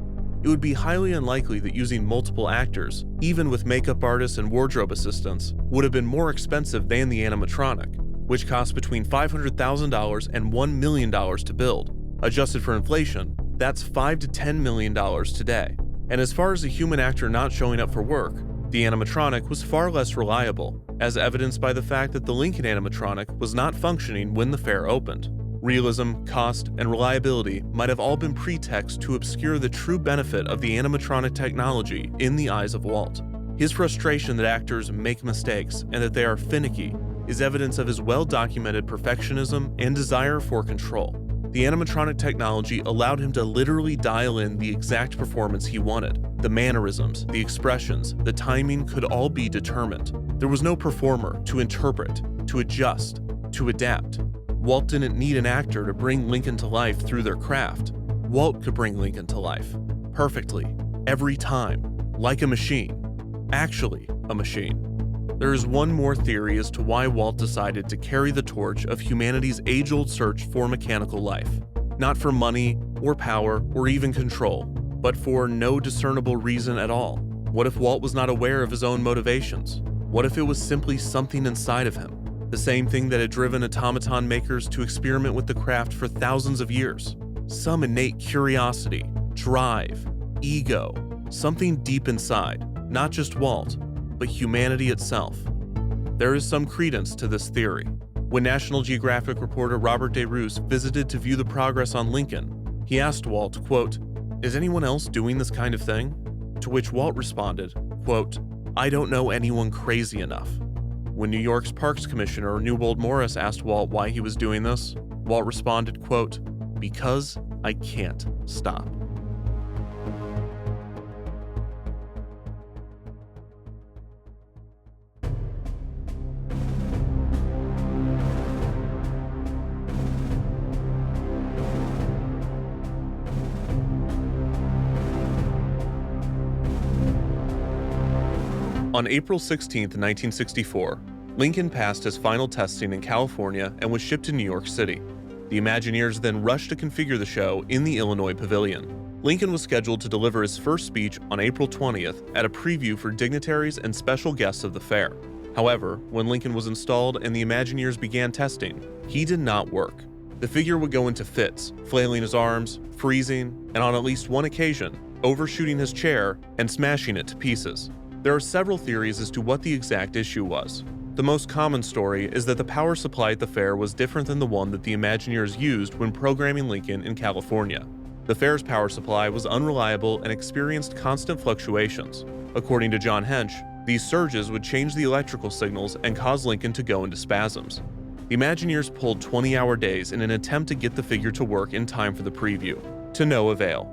It would be highly unlikely that using multiple actors, even with makeup artists and wardrobe assistants, would have been more expensive than the animatronic, which cost between $500,000 and $1 million to build. Adjusted for inflation, that's $5 to $10 million today. And as far as a human actor not showing up for work, the animatronic was far less reliable, as evidenced by the fact that the Lincoln animatronic was not functioning when the fair opened. Realism, cost, and reliability might have all been pretext to obscure the true benefit of the animatronic technology in the eyes of Walt. His frustration that actors make mistakes and that they are finicky is evidence of his well-documented perfectionism and desire for control. The animatronic technology allowed him to literally dial in the exact performance he wanted. The mannerisms, the expressions, the timing could all be determined. There was no performer to interpret, to adjust, to adapt. Walt didn't need an actor to bring Lincoln to life through their craft. Walt could bring Lincoln to life, perfectly, every time, like a machine. Actually, a machine. There is one more theory as to why Walt decided to carry the torch of humanity's age-old search for mechanical life. Not for money, or power, or even control, but for no discernible reason at all. What if Walt was not aware of his own motivations? What if it was simply something inside of him? The same thing that had driven automaton makers to experiment with the craft for thousands of years. Some innate curiosity, drive, ego, something deep inside, not just Walt, but humanity itself. There is some credence to this theory. When National Geographic reporter Robert DeRoos visited to view the progress on Lincoln, he asked Walt, quote, "Is anyone else doing this kind of thing?" To which Walt responded, quote, "I don't know anyone crazy enough." When New York's Parks Commissioner Newbold Morris asked Walt why he was doing this, Walt responded, quote, "Because I can't stop." On April 16, 1964, Lincoln passed his final testing in California and was shipped to New York City. The Imagineers then rushed to configure the show in the Illinois Pavilion. Lincoln was scheduled to deliver his first speech on April 20th at a preview for dignitaries and special guests of the fair. However, when Lincoln was installed and the Imagineers began testing, he did not work. The figure would go into fits, flailing his arms, freezing, and on at least one occasion, overshooting his chair and smashing it to pieces. There are several theories as to what the exact issue was. The most common story is that the power supply at the fair was different than the one that the Imagineers used when programming Lincoln in California. The fair's power supply was unreliable and experienced constant fluctuations. According to John Hench, these surges would change the electrical signals and cause Lincoln to go into spasms. The Imagineers pulled 20-hour days in an attempt to get the figure to work in time for the preview, to no avail.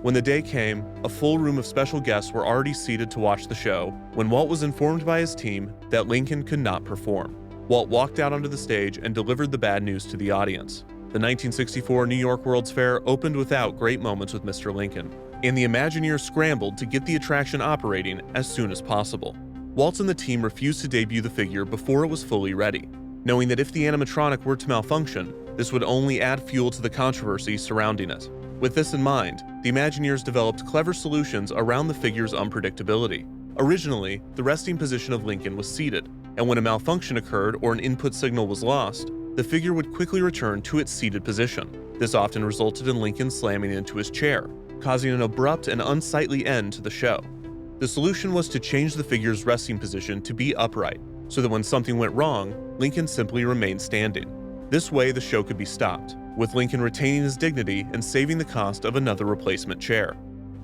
When the day came, a full room of special guests were already seated to watch the show when Walt was informed by his team that Lincoln could not perform. Walt walked out onto the stage and delivered the bad news to the audience. The 1964 New York World's Fair opened without great moments with Mr. Lincoln, and the Imagineers scrambled to get the attraction operating as soon as possible. Walt and the team refused to debut the figure before it was fully ready, knowing that if the animatronic were to malfunction, this would only add fuel to the controversy surrounding it. With this in mind, the Imagineers developed clever solutions around the figure's unpredictability. Originally, the resting position of Lincoln was seated, and when a malfunction occurred or an input signal was lost, the figure would quickly return to its seated position. This often resulted in Lincoln slamming into his chair, causing an abrupt and unsightly end to the show. The solution was to change the figure's resting position to be upright, so that when something went wrong, Lincoln simply remained standing. This way, the show could be stopped, with Lincoln retaining his dignity and saving the cost of another replacement chair.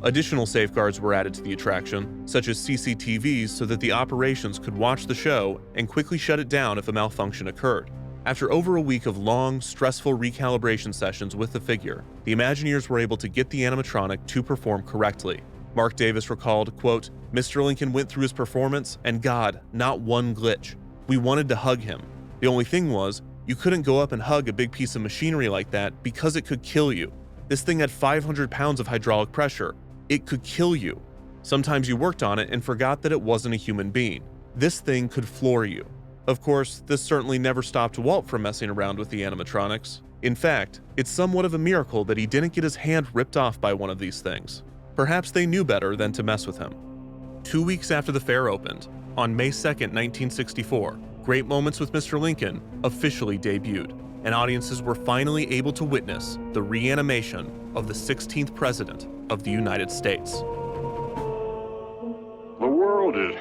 Additional safeguards were added to the attraction, such as CCTVs so that the operations could watch the show and quickly shut it down if a malfunction occurred. After over a week of long, stressful recalibration sessions with the figure, the Imagineers were able to get the animatronic to perform correctly. Mark Davis recalled, quote, "Mr. Lincoln went through his performance, and God, not one glitch. We wanted to hug him. The only thing was, you couldn't go up and hug a big piece of machinery like that because it could kill you. This thing had 500 pounds of hydraulic pressure. It could kill you. Sometimes you worked on it and forgot that it wasn't a human being. This thing could floor you." Of course, this certainly never stopped Walt from messing around with the animatronics. In fact, it's somewhat of a miracle that he didn't get his hand ripped off by one of these things. Perhaps they knew better than to mess with him. 2 weeks after the fair opened, on May 2nd, 1964, Great Moments with Mr. Lincoln officially debuted, and audiences were finally able to witness the reanimation of the 16th President of the United States. The world has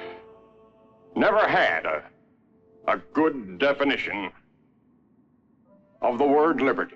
never had a good definition of the word liberty.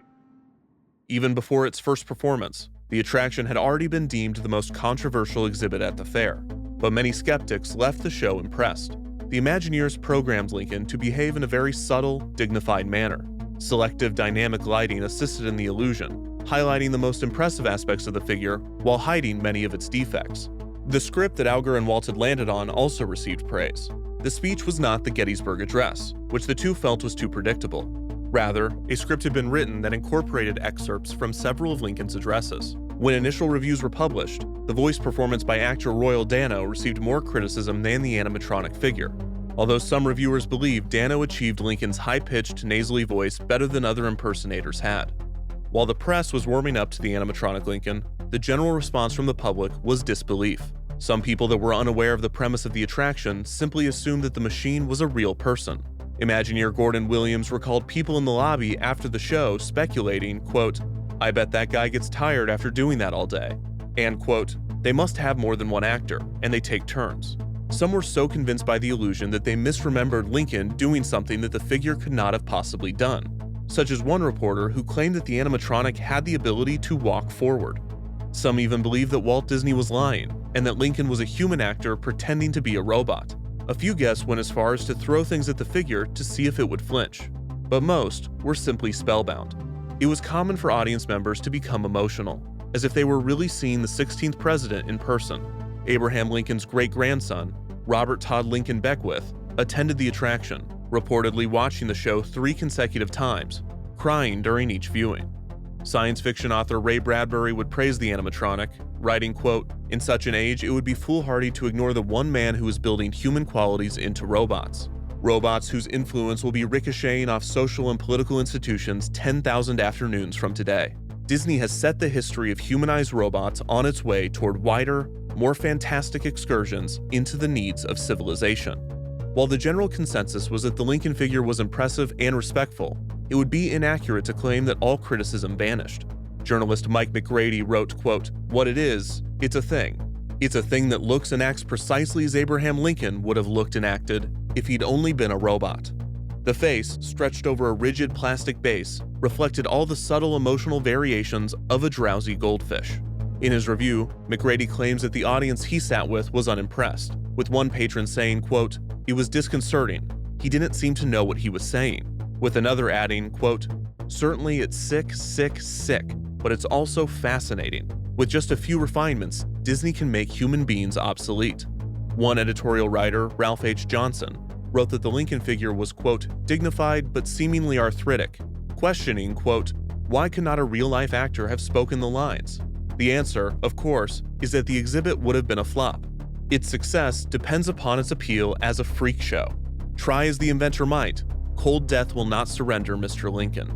Even before its first performance, the attraction had already been deemed the most controversial exhibit at the fair, but many skeptics left the show impressed. The Imagineers programmed Lincoln to behave in a very subtle, dignified manner. Selective dynamic lighting assisted in the illusion, highlighting the most impressive aspects of the figure while hiding many of its defects. The script that Alger and Walt had landed on also received praise. The speech was not the Gettysburg Address, which the two felt was too predictable. Rather, a script had been written that incorporated excerpts from several of Lincoln's addresses. When initial reviews were published, the voice performance by actor Royal Dano received more criticism than the animatronic figure. Although some reviewers believe Dano achieved Lincoln's high-pitched, nasally voice better than other impersonators had. While the press was warming up to the animatronic Lincoln, the general response from the public was disbelief. Some people that were unaware of the premise of the attraction simply assumed that the machine was a real person. Imagineer Gordon Williams recalled people in the lobby after the show speculating, quote, "I bet that guy gets tired after doing that all day," and, quote, "They must have more than one actor, and they take turns." Some were so convinced by the illusion that they misremembered Lincoln doing something that the figure could not have possibly done, such as one reporter who claimed that the animatronic had the ability to walk forward. Some even believed that Walt Disney was lying, and that Lincoln was a human actor pretending to be a robot. A few guests went as far as to throw things at the figure to see if it would flinch, but most were simply spellbound. It was common for audience members to become emotional, as if they were really seeing the 16th president in person. Abraham Lincoln's great-grandson, Robert Todd Lincoln Beckwith, attended the attraction, reportedly watching the show 3 consecutive times, crying during each viewing. Science fiction author Ray Bradbury would praise the animatronic, writing, quote, "In such an age, it would be foolhardy to ignore the one man who is building human qualities into robots. Robots whose influence will be ricocheting off social and political institutions 10,000 afternoons from today." Disney has set the history of humanized robots on its way toward wider, more fantastic excursions into the needs of civilization. While the general consensus was that the Lincoln figure was impressive and respectful, it would be inaccurate to claim that all criticism vanished. Journalist Mike McGrady wrote, quote, "What it is, it's a thing. It's a thing that looks and acts precisely as Abraham Lincoln would have looked and acted if he'd only been a robot." The face, stretched over a rigid plastic base, reflected all the subtle emotional variations of a drowsy goldfish. In his review, McGrady claims that the audience he sat with was unimpressed, with one patron saying, quote, "It was disconcerting. He didn't seem to know what he was saying," with another adding, quote, "Certainly it's sick, sick, sick, but it's also fascinating. With just a few refinements, Disney can make human beings obsolete." One editorial writer, Ralph H. Johnson, wrote that the Lincoln figure was, quote, "dignified but seemingly arthritic," questioning, quote, "Why could not a real-life actor have spoken the lines?" The answer, of course, is that the exhibit would have been a flop. Its success depends upon its appeal as a freak show. Try as the inventor might, cold death will not surrender Mr. Lincoln.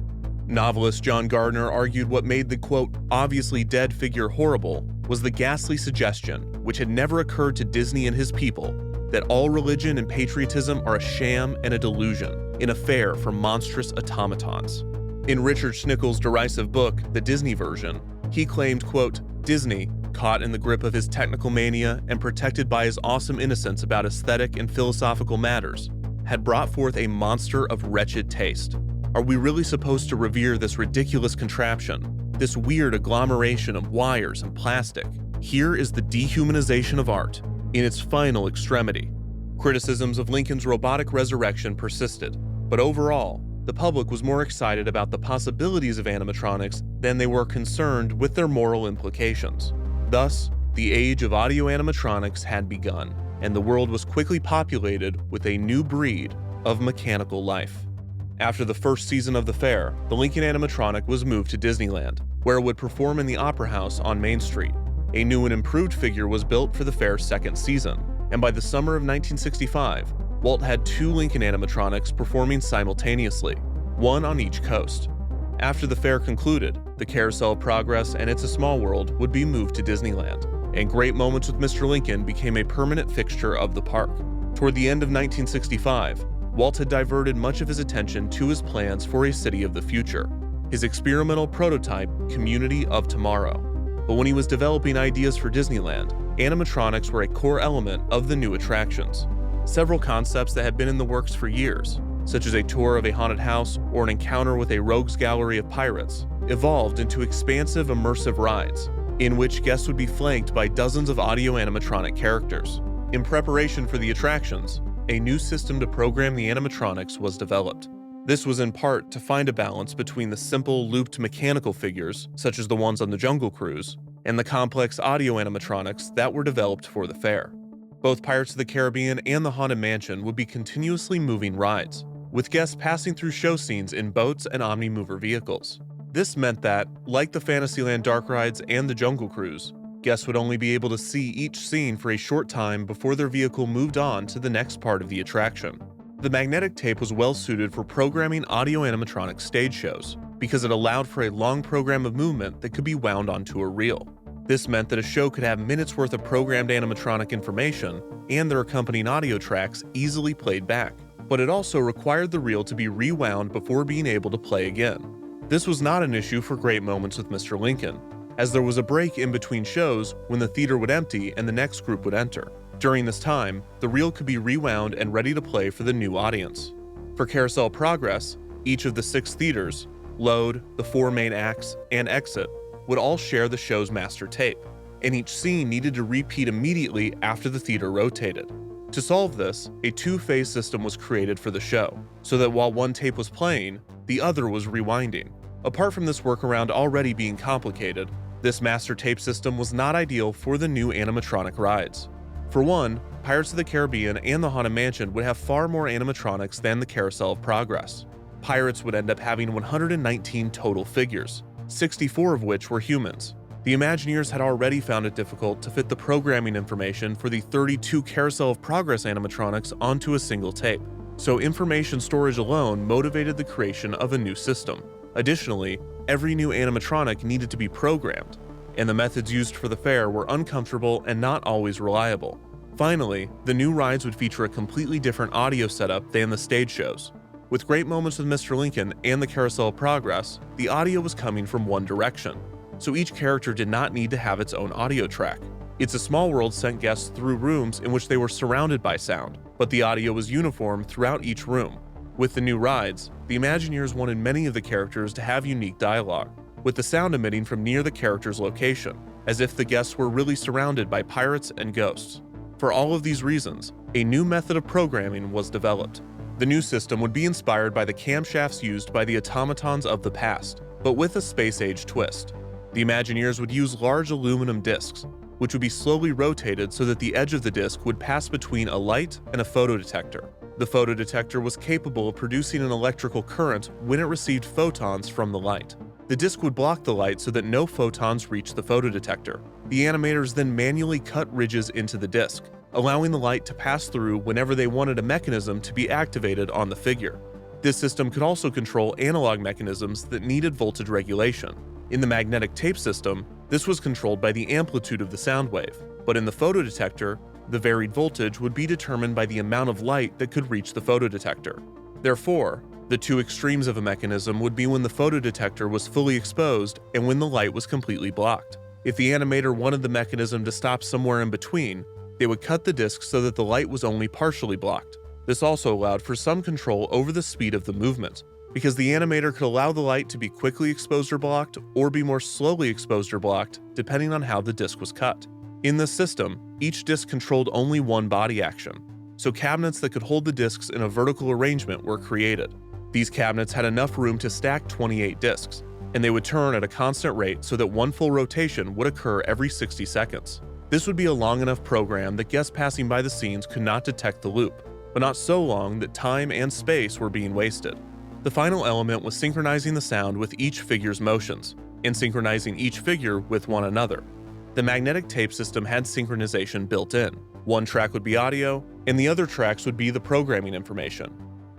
Novelist John Gardner argued what made the, quote, "obviously dead figure horrible was the ghastly suggestion, which had never occurred to Disney and his people, that all religion and patriotism are a sham and a delusion, an affair for monstrous automatons." In Richard Schnickel's derisive book, The Disney Version, he claimed, quote, "Disney, caught in the grip of his technical mania and protected by his awesome innocence about aesthetic and philosophical matters, had brought forth a monster of wretched taste. Are we really supposed to revere this ridiculous contraption, this weird agglomeration of wires and plastic? Here is the dehumanization of art in its final extremity." Criticisms of Lincoln's robotic resurrection persisted, but overall, the public was more excited about the possibilities of animatronics than they were concerned with their moral implications. Thus, the age of audio-animatronics had begun, and the world was quickly populated with a new breed of mechanical life. After the first season of the fair, the Lincoln animatronic was moved to Disneyland, where it would perform in the Opera House on Main Street. A new and improved figure was built for the fair's second season, and by the summer of 1965, Walt had 2 Lincoln animatronics performing simultaneously, one on each coast. After the fair concluded, the Carousel of Progress and It's a Small World would be moved to Disneyland, and Great Moments with Mr. Lincoln became a permanent fixture of the park. Toward the end of 1965, Walt had diverted much of his attention to his plans for a city of the future, his experimental prototype, Community of Tomorrow. But when he was developing ideas for Disneyland, animatronics were a core element of the new attractions. Several concepts that had been in the works for years, such as a tour of a haunted house or an encounter with a rogues gallery of pirates, evolved into expansive immersive rides, in which guests would be flanked by dozens of audio-animatronic characters. In preparation for the attractions, a new system to program the animatronics was developed. This was in part to find a balance between the simple, looped mechanical figures, such as the ones on the Jungle Cruise, and the complex audio-animatronics that were developed for the fair. Both Pirates of the Caribbean and the Haunted Mansion would be continuously moving rides, with guests passing through show scenes in boats and Omnimover vehicles. This meant that, like the Fantasyland dark rides and the Jungle Cruise, guests would only be able to see each scene for a short time before their vehicle moved on to the next part of the attraction. The magnetic tape was well suited for programming audio-animatronic stage shows, because it allowed for a long program of movement that could be wound onto a reel. This meant that a show could have minutes worth of programmed animatronic information and their accompanying audio tracks easily played back, but it also required the reel to be rewound before being able to play again. This was not an issue for Great Moments with Mr. Lincoln, as there was a break in between shows when the theater would empty and the next group would enter. During this time, the reel could be rewound and ready to play for the new audience. For Carousel Progress, each of the 6 theaters, Load, the 4 main acts, and Exit, would all share the show's master tape. and each scene needed to repeat immediately after the theater rotated. To solve this, a two-phase system was created for the show, so that while one tape was playing, the other was rewinding. Apart from this workaround already being complicated, this master tape system was not ideal for the new animatronic rides. For one, Pirates of the Caribbean and the Haunted Mansion would have far more animatronics than the Carousel of Progress. Pirates would end up having 119 total figures, 64 of which were humans. The Imagineers had already found it difficult to fit the programming information for the 32 Carousel of Progress animatronics onto a single tape, so information storage alone motivated the creation of a new system. Additionally, every new animatronic needed to be programmed, and the methods used for the fair were uncomfortable and not always reliable. Finally, the new rides would feature a completely different audio setup than the stage shows. With great moments with Mr. Lincoln and the Carousel of Progress, the audio was coming from one direction, so each character did not need to have its own audio track. It's a Small World sent guests through rooms in which they were surrounded by sound, but the audio was uniform throughout each room. With the new rides, the Imagineers wanted many of the characters to have unique dialogue, with the sound emitting from near the character's location, as if the guests were really surrounded by pirates and ghosts. For all of these reasons, a new method of programming was developed. The new system would be inspired by the camshafts used by the automatons of the past, but with a space-age twist. The Imagineers would use large aluminum discs, which would be slowly rotated so that the edge of the disc would pass between a light and a photodetector. The photodetector was capable of producing an electrical current when it received photons from the light. The disc would block the light so that no photons reached the photodetector. The animators then manually cut ridges into the disc, allowing the light to pass through whenever they wanted a mechanism to be activated on the figure. This system could also control analog mechanisms that needed voltage regulation. In the magnetic tape system, this was controlled by the amplitude of the sound wave, but in the photodetector, the varied voltage would be determined by the amount of light that could reach the photodetector. Therefore, the two extremes of a mechanism would be when the photodetector was fully exposed and when the light was completely blocked. If the animator wanted the mechanism to stop somewhere in between, they would cut the disc so that the light was only partially blocked. This also allowed for some control over the speed of the movement, because the animator could allow the light to be quickly exposed or blocked, or be more slowly exposed or blocked, depending on how the disc was cut. In this system, each disc controlled only one body action, so cabinets that could hold the discs in a vertical arrangement were created. These cabinets had enough room to stack 28 discs, and they would turn at a constant rate so that one full rotation would occur every 60 seconds. This would be a long enough program that guests passing by the scenes could not detect the loop, but not so long that time and space were being wasted. The final element was synchronizing the sound with each figure's motions, and synchronizing each figure with one another. The magnetic tape system had synchronization built in. One track would be audio, and the other tracks would be the programming information.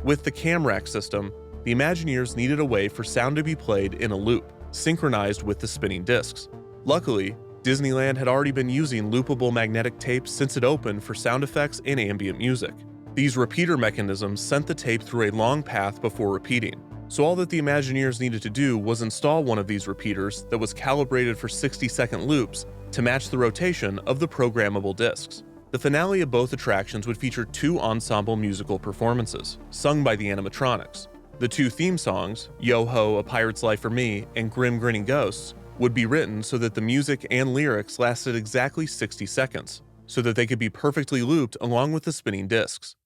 With the cam rack system, the Imagineers needed a way for sound to be played in a loop, synchronized with the spinning discs. Luckily, Disneyland had already been using loopable magnetic tapes since it opened for sound effects and ambient music. These repeater mechanisms sent the tape through a long path before repeating, so all that the Imagineers needed to do was install one of these repeaters that was calibrated for 60-second loops to match the rotation of the programmable discs. The finale of both attractions would feature two ensemble musical performances, sung by the animatronics. The two theme songs, Yo-Ho, A Pirate's Life for Me, and Grim Grinning Ghosts, would be written so that the music and lyrics lasted exactly 60 seconds, so that they could be perfectly looped along with the spinning discs.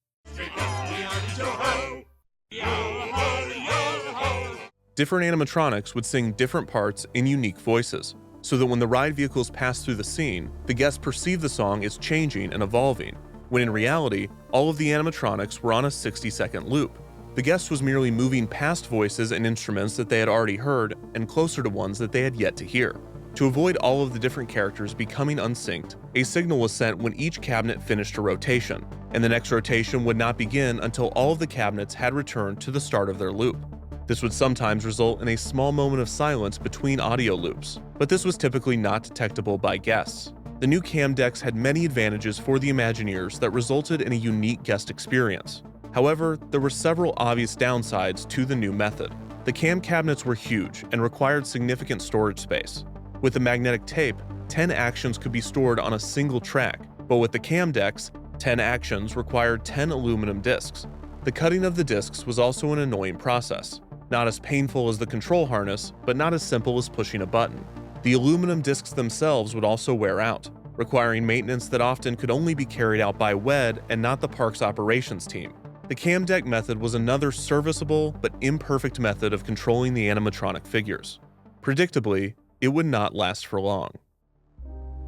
Different animatronics would sing different parts in unique voices, so that when the ride vehicles passed through the scene, the guests perceived the song as changing and evolving, when in reality, all of the animatronics were on a 60-second loop. The guest was merely moving past voices and instruments that they had already heard and closer to ones that they had yet to hear. To avoid all of the different characters becoming unsynced, a signal was sent when each cabinet finished a rotation, and the next rotation would not begin until all of the cabinets had returned to the start of their loop. This would sometimes result in a small moment of silence between audio loops, but this was typically not detectable by guests. The new cam decks had many advantages for the Imagineers that resulted in a unique guest experience. However, there were several obvious downsides to the new method. The cam cabinets were huge and required significant storage space. With the magnetic tape, 10 actions could be stored on a single track, but with the cam decks, 10 actions required 10 aluminum discs. The cutting of the discs was also an annoying process. Not as painful as the control harness, but not as simple as pushing a button. The aluminum discs themselves would also wear out, requiring maintenance that often could only be carried out by WED and not the park's operations team. The cam deck method was another serviceable but imperfect method of controlling the animatronic figures. Predictably, it would not last for long.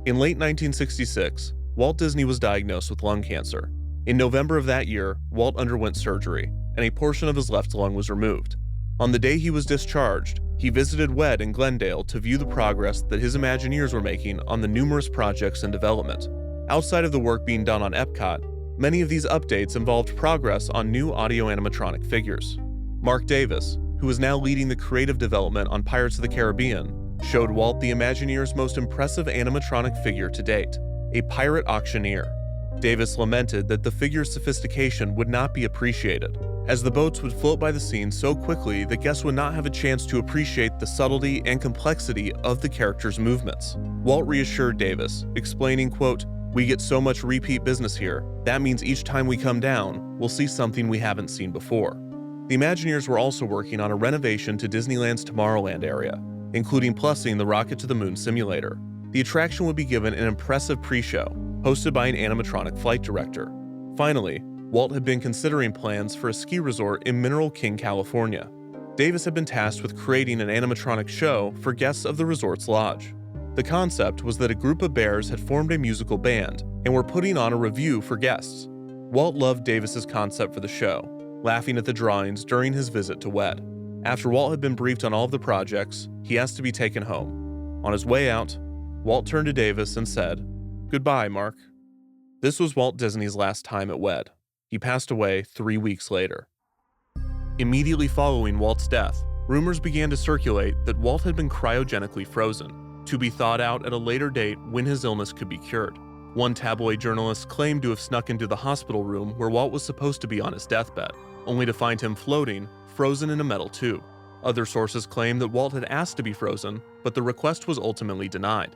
In late 1966, Walt Disney was diagnosed with lung cancer. In November of that year, Walt underwent surgery, and a portion of his left lung was removed. On the day he was discharged, he visited WED in Glendale to view the progress that his Imagineers were making on the numerous projects in development. Outside of the work being done on Epcot, many of these updates involved progress on new audio-animatronic figures. Mark Davis, who is now leading the creative development on Pirates of the Caribbean, showed Walt the Imagineers' most impressive animatronic figure to date, a pirate auctioneer. Davis lamented that the figure's sophistication would not be appreciated, as the boats would float by the scene so quickly that guests would not have a chance to appreciate the subtlety and complexity of the character's movements. Walt reassured Davis, explaining, quote, "We get so much repeat business here, that means each time we come down, we'll see something we haven't seen before." The Imagineers were also working on a renovation to Disneyland's Tomorrowland area, including plussing the Rocket to the Moon simulator. The attraction would be given an impressive pre-show, hosted by an animatronic flight director. Finally, Walt had been considering plans for a ski resort in Mineral King, California. Davis had been tasked with creating an animatronic show for guests of the resort's lodge. The concept was that a group of bears had formed a musical band and were putting on a revue for guests. Walt loved Davis's concept for the show, laughing at the drawings during his visit to WED. After Walt had been briefed on all of the projects, he asked to be taken home. On his way out, Walt turned to Davis and said, "Goodbye, Mark." This was Walt Disney's last time at WED. He passed away 3 weeks later. Immediately following Walt's death, rumors began to circulate that Walt had been cryogenically frozen, to be thawed out at a later date when his illness could be cured. One tabloid journalist claimed to have snuck into the hospital room where Walt was supposed to be on his deathbed, only to find him floating, frozen in a metal tube. Other sources claim that Walt had asked to be frozen, but the request was ultimately denied.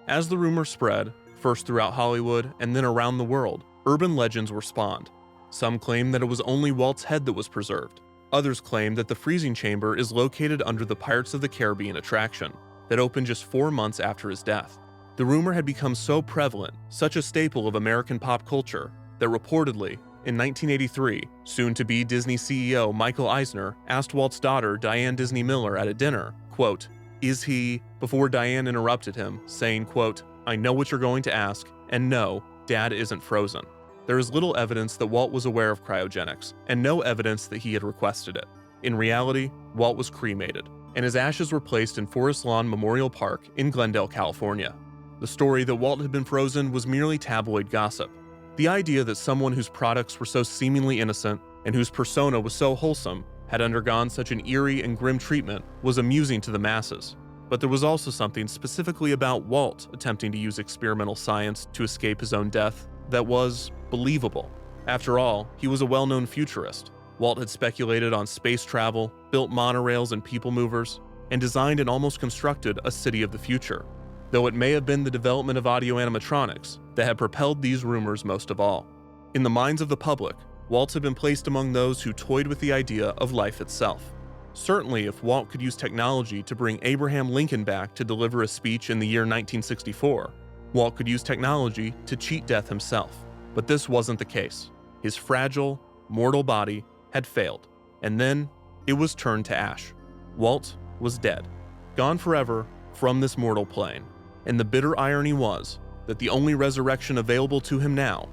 As the rumor spread, first throughout Hollywood and then around the world, urban legends were spawned. Some claim that it was only Walt's head that was preserved. Others claim that the freezing chamber is located under the Pirates of the Caribbean attraction, that opened just 4 months after his death. The rumor had become so prevalent, such a staple of American pop culture, that reportedly, in 1983, soon-to-be Disney CEO Michael Eisner asked Walt's daughter Diane Disney Miller at a dinner, quote, "Is he," before Diane interrupted him, saying, quote, "I know what you're going to ask, and no, Dad isn't frozen." There is little evidence that Walt was aware of cryogenics, and no evidence that he had requested it. In reality, Walt was cremated, and his ashes were placed in Forest Lawn Memorial Park in Glendale, California. The story that Walt had been frozen was merely tabloid gossip. The idea that someone whose products were so seemingly innocent and whose persona was so wholesome had undergone such an eerie and grim treatment was amusing to the masses. But there was also something specifically about Walt attempting to use experimental science to escape his own death that was believable. After all, he was a well-known futurist. Walt had speculated on space travel, built monorails and people movers, and designed and almost constructed a city of the future. Though it may have been the development of audio-animatronics that had propelled these rumors most of all. In the minds of the public, Walt had been placed among those who toyed with the idea of life itself. Certainly, if Walt could use technology to bring Abraham Lincoln back to deliver a speech in the year 1964, Walt could use technology to cheat death himself. But this wasn't the case. His fragile, mortal body had failed, and then it was turned to ash. Walt was dead, gone forever from this mortal plane. And the bitter irony was that the only resurrection available to him now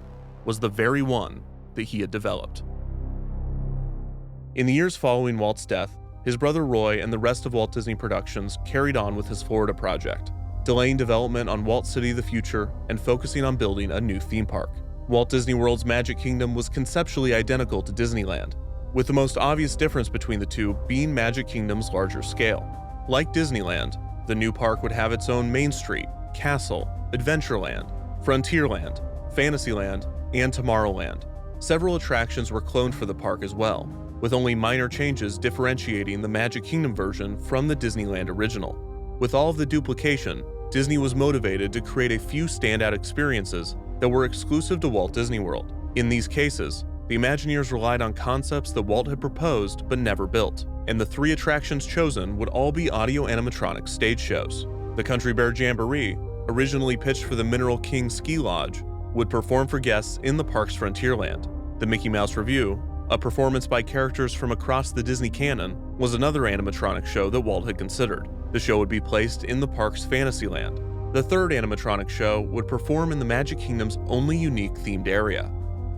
was the very one that he had developed. In the years following Walt's death, his brother Roy and the rest of Walt Disney Productions carried on with his Florida project, delaying development on Walt City of the Future and focusing on building a new theme park. Walt Disney World's Magic Kingdom was conceptually identical to Disneyland, with the most obvious difference between the two being Magic Kingdom's larger scale. Like Disneyland, the new park would have its own Main Street, Castle, Adventureland, Frontierland, Fantasyland, and Tomorrowland. Several attractions were cloned for the park as well, with only minor changes differentiating the Magic Kingdom version from the Disneyland original. With all of the duplication, Disney was motivated to create a few standout experiences that were exclusive to Walt Disney World. In these cases, the Imagineers relied on concepts that Walt had proposed but never built, and the 3 attractions chosen would all be audio-animatronic stage shows. The Country Bear Jamboree, originally pitched for the Mineral King Ski Lodge, would perform for guests in the park's Frontierland. The Mickey Mouse Revue, a performance by characters from across the Disney canon, was another animatronic show that Walt had considered. The show would be placed in the park's Fantasyland. The third animatronic show would perform in the Magic Kingdom's only unique themed area.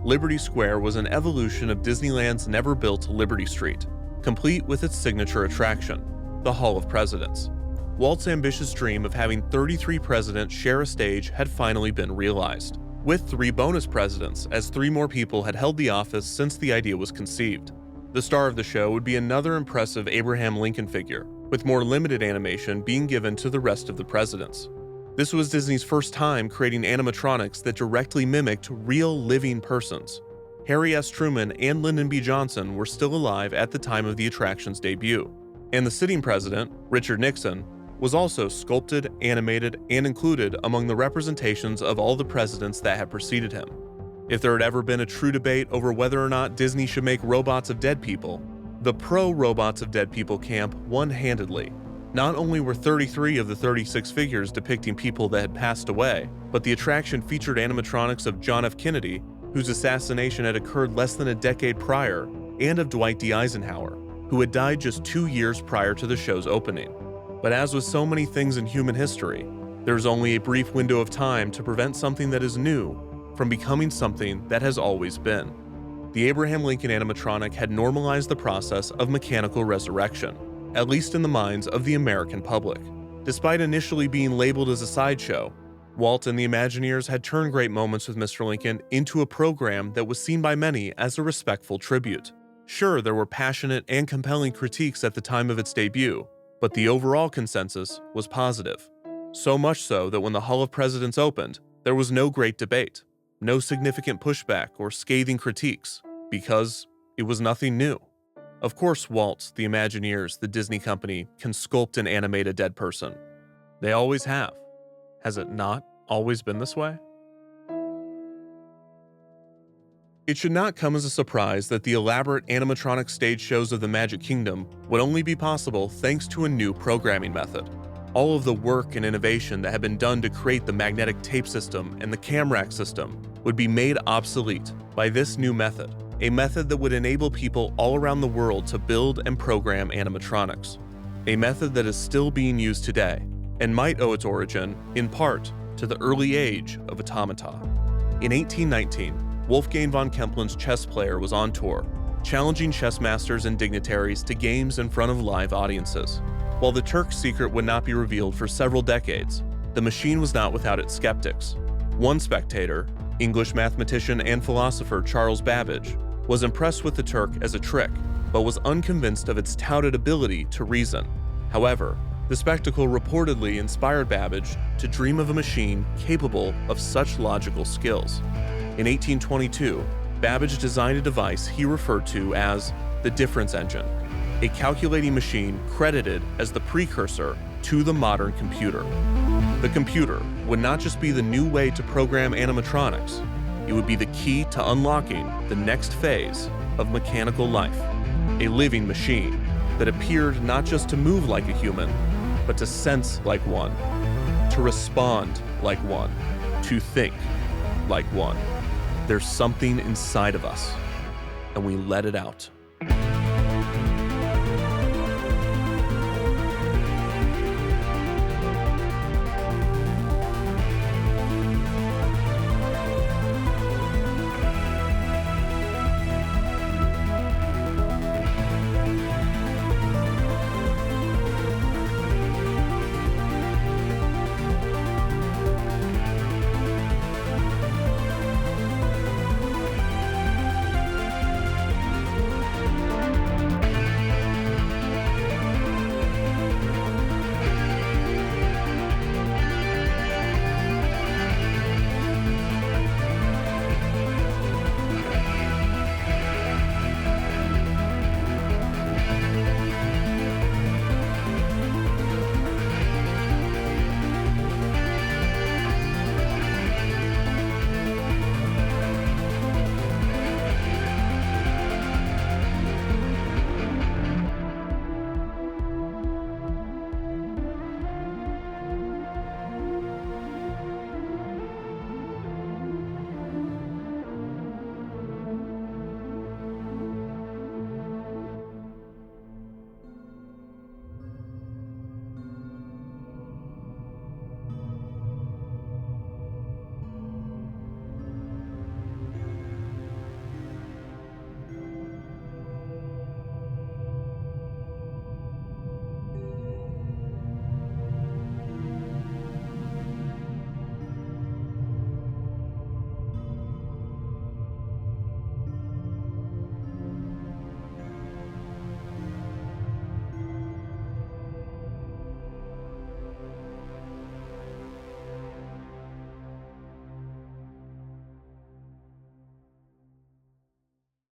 Liberty Square was an evolution of Disneyland's never-built Liberty Street, complete with its signature attraction, the Hall of Presidents. Walt's ambitious dream of having 33 presidents share a stage had finally been realized, with 3 bonus presidents, as 3 more people had held the office since the idea was conceived. The star of the show would be another impressive Abraham Lincoln figure, with more limited animation being given to the rest of the presidents. This was Disney's first time creating animatronics that directly mimicked real living persons. Harry S. Truman and Lyndon B. Johnson were still alive at the time of the attraction's debut, and the sitting president, Richard Nixon, was also sculpted, animated, and included among the representations of all the presidents that had preceded him. If there had ever been a true debate over whether or not Disney should make robots of dead people, the pro-robots of dead people camp won handedly. Not only were 33 of the 36 figures depicting people that had passed away, but the attraction featured animatronics of John F. Kennedy, whose assassination had occurred less than a decade prior, and of Dwight D. Eisenhower, who had died just 2 years prior to the show's opening. But as with so many things in human history, there's only a brief window of time to prevent something that is new from becoming something that has always been. The Abraham Lincoln animatronic had normalized the process of mechanical resurrection, at least in the minds of the American public. Despite initially being labeled as a sideshow, Walt and the Imagineers had turned Great Moments with Mr. Lincoln into a program that was seen by many as a respectful tribute. Sure, there were passionate and compelling critiques at the time of its debut, but the overall consensus was positive. So much so that when the Hall of Presidents opened, there was no great debate, no significant pushback or scathing critiques, because it was nothing new. Of course, Walt, the Imagineers, the Disney company, can sculpt and animate a dead person. They always have. Has it not always been this way? It should not come as a surprise that the elaborate animatronic stage shows of the Magic Kingdom would only be possible thanks to a new programming method. All of the work and innovation that had been done to create the magnetic tape system and the cam rack system would be made obsolete by this new method, a method that would enable people all around the world to build and program animatronics, a method that is still being used today and might owe its origin, in part, to the early age of automata. In 1819, Wolfgang von Kempelen's chess player was on tour, challenging chess masters and dignitaries to games in front of live audiences. While the Turk's secret would not be revealed for several decades, the machine was not without its skeptics. One spectator, English mathematician and philosopher Charles Babbage, was impressed with the Turk as a trick, but was unconvinced of its touted ability to reason. However, the spectacle reportedly inspired Babbage to dream of a machine capable of such logical skills. In 1822, Babbage designed a device he referred to as the difference engine, a calculating machine credited as the precursor to the modern computer. The computer would not just be the new way to program animatronics, it would be the key to unlocking the next phase of mechanical life, a living machine that appeared not just to move like a human, but to sense like one, to respond like one, to think like one. There's something inside of us, and we let it out.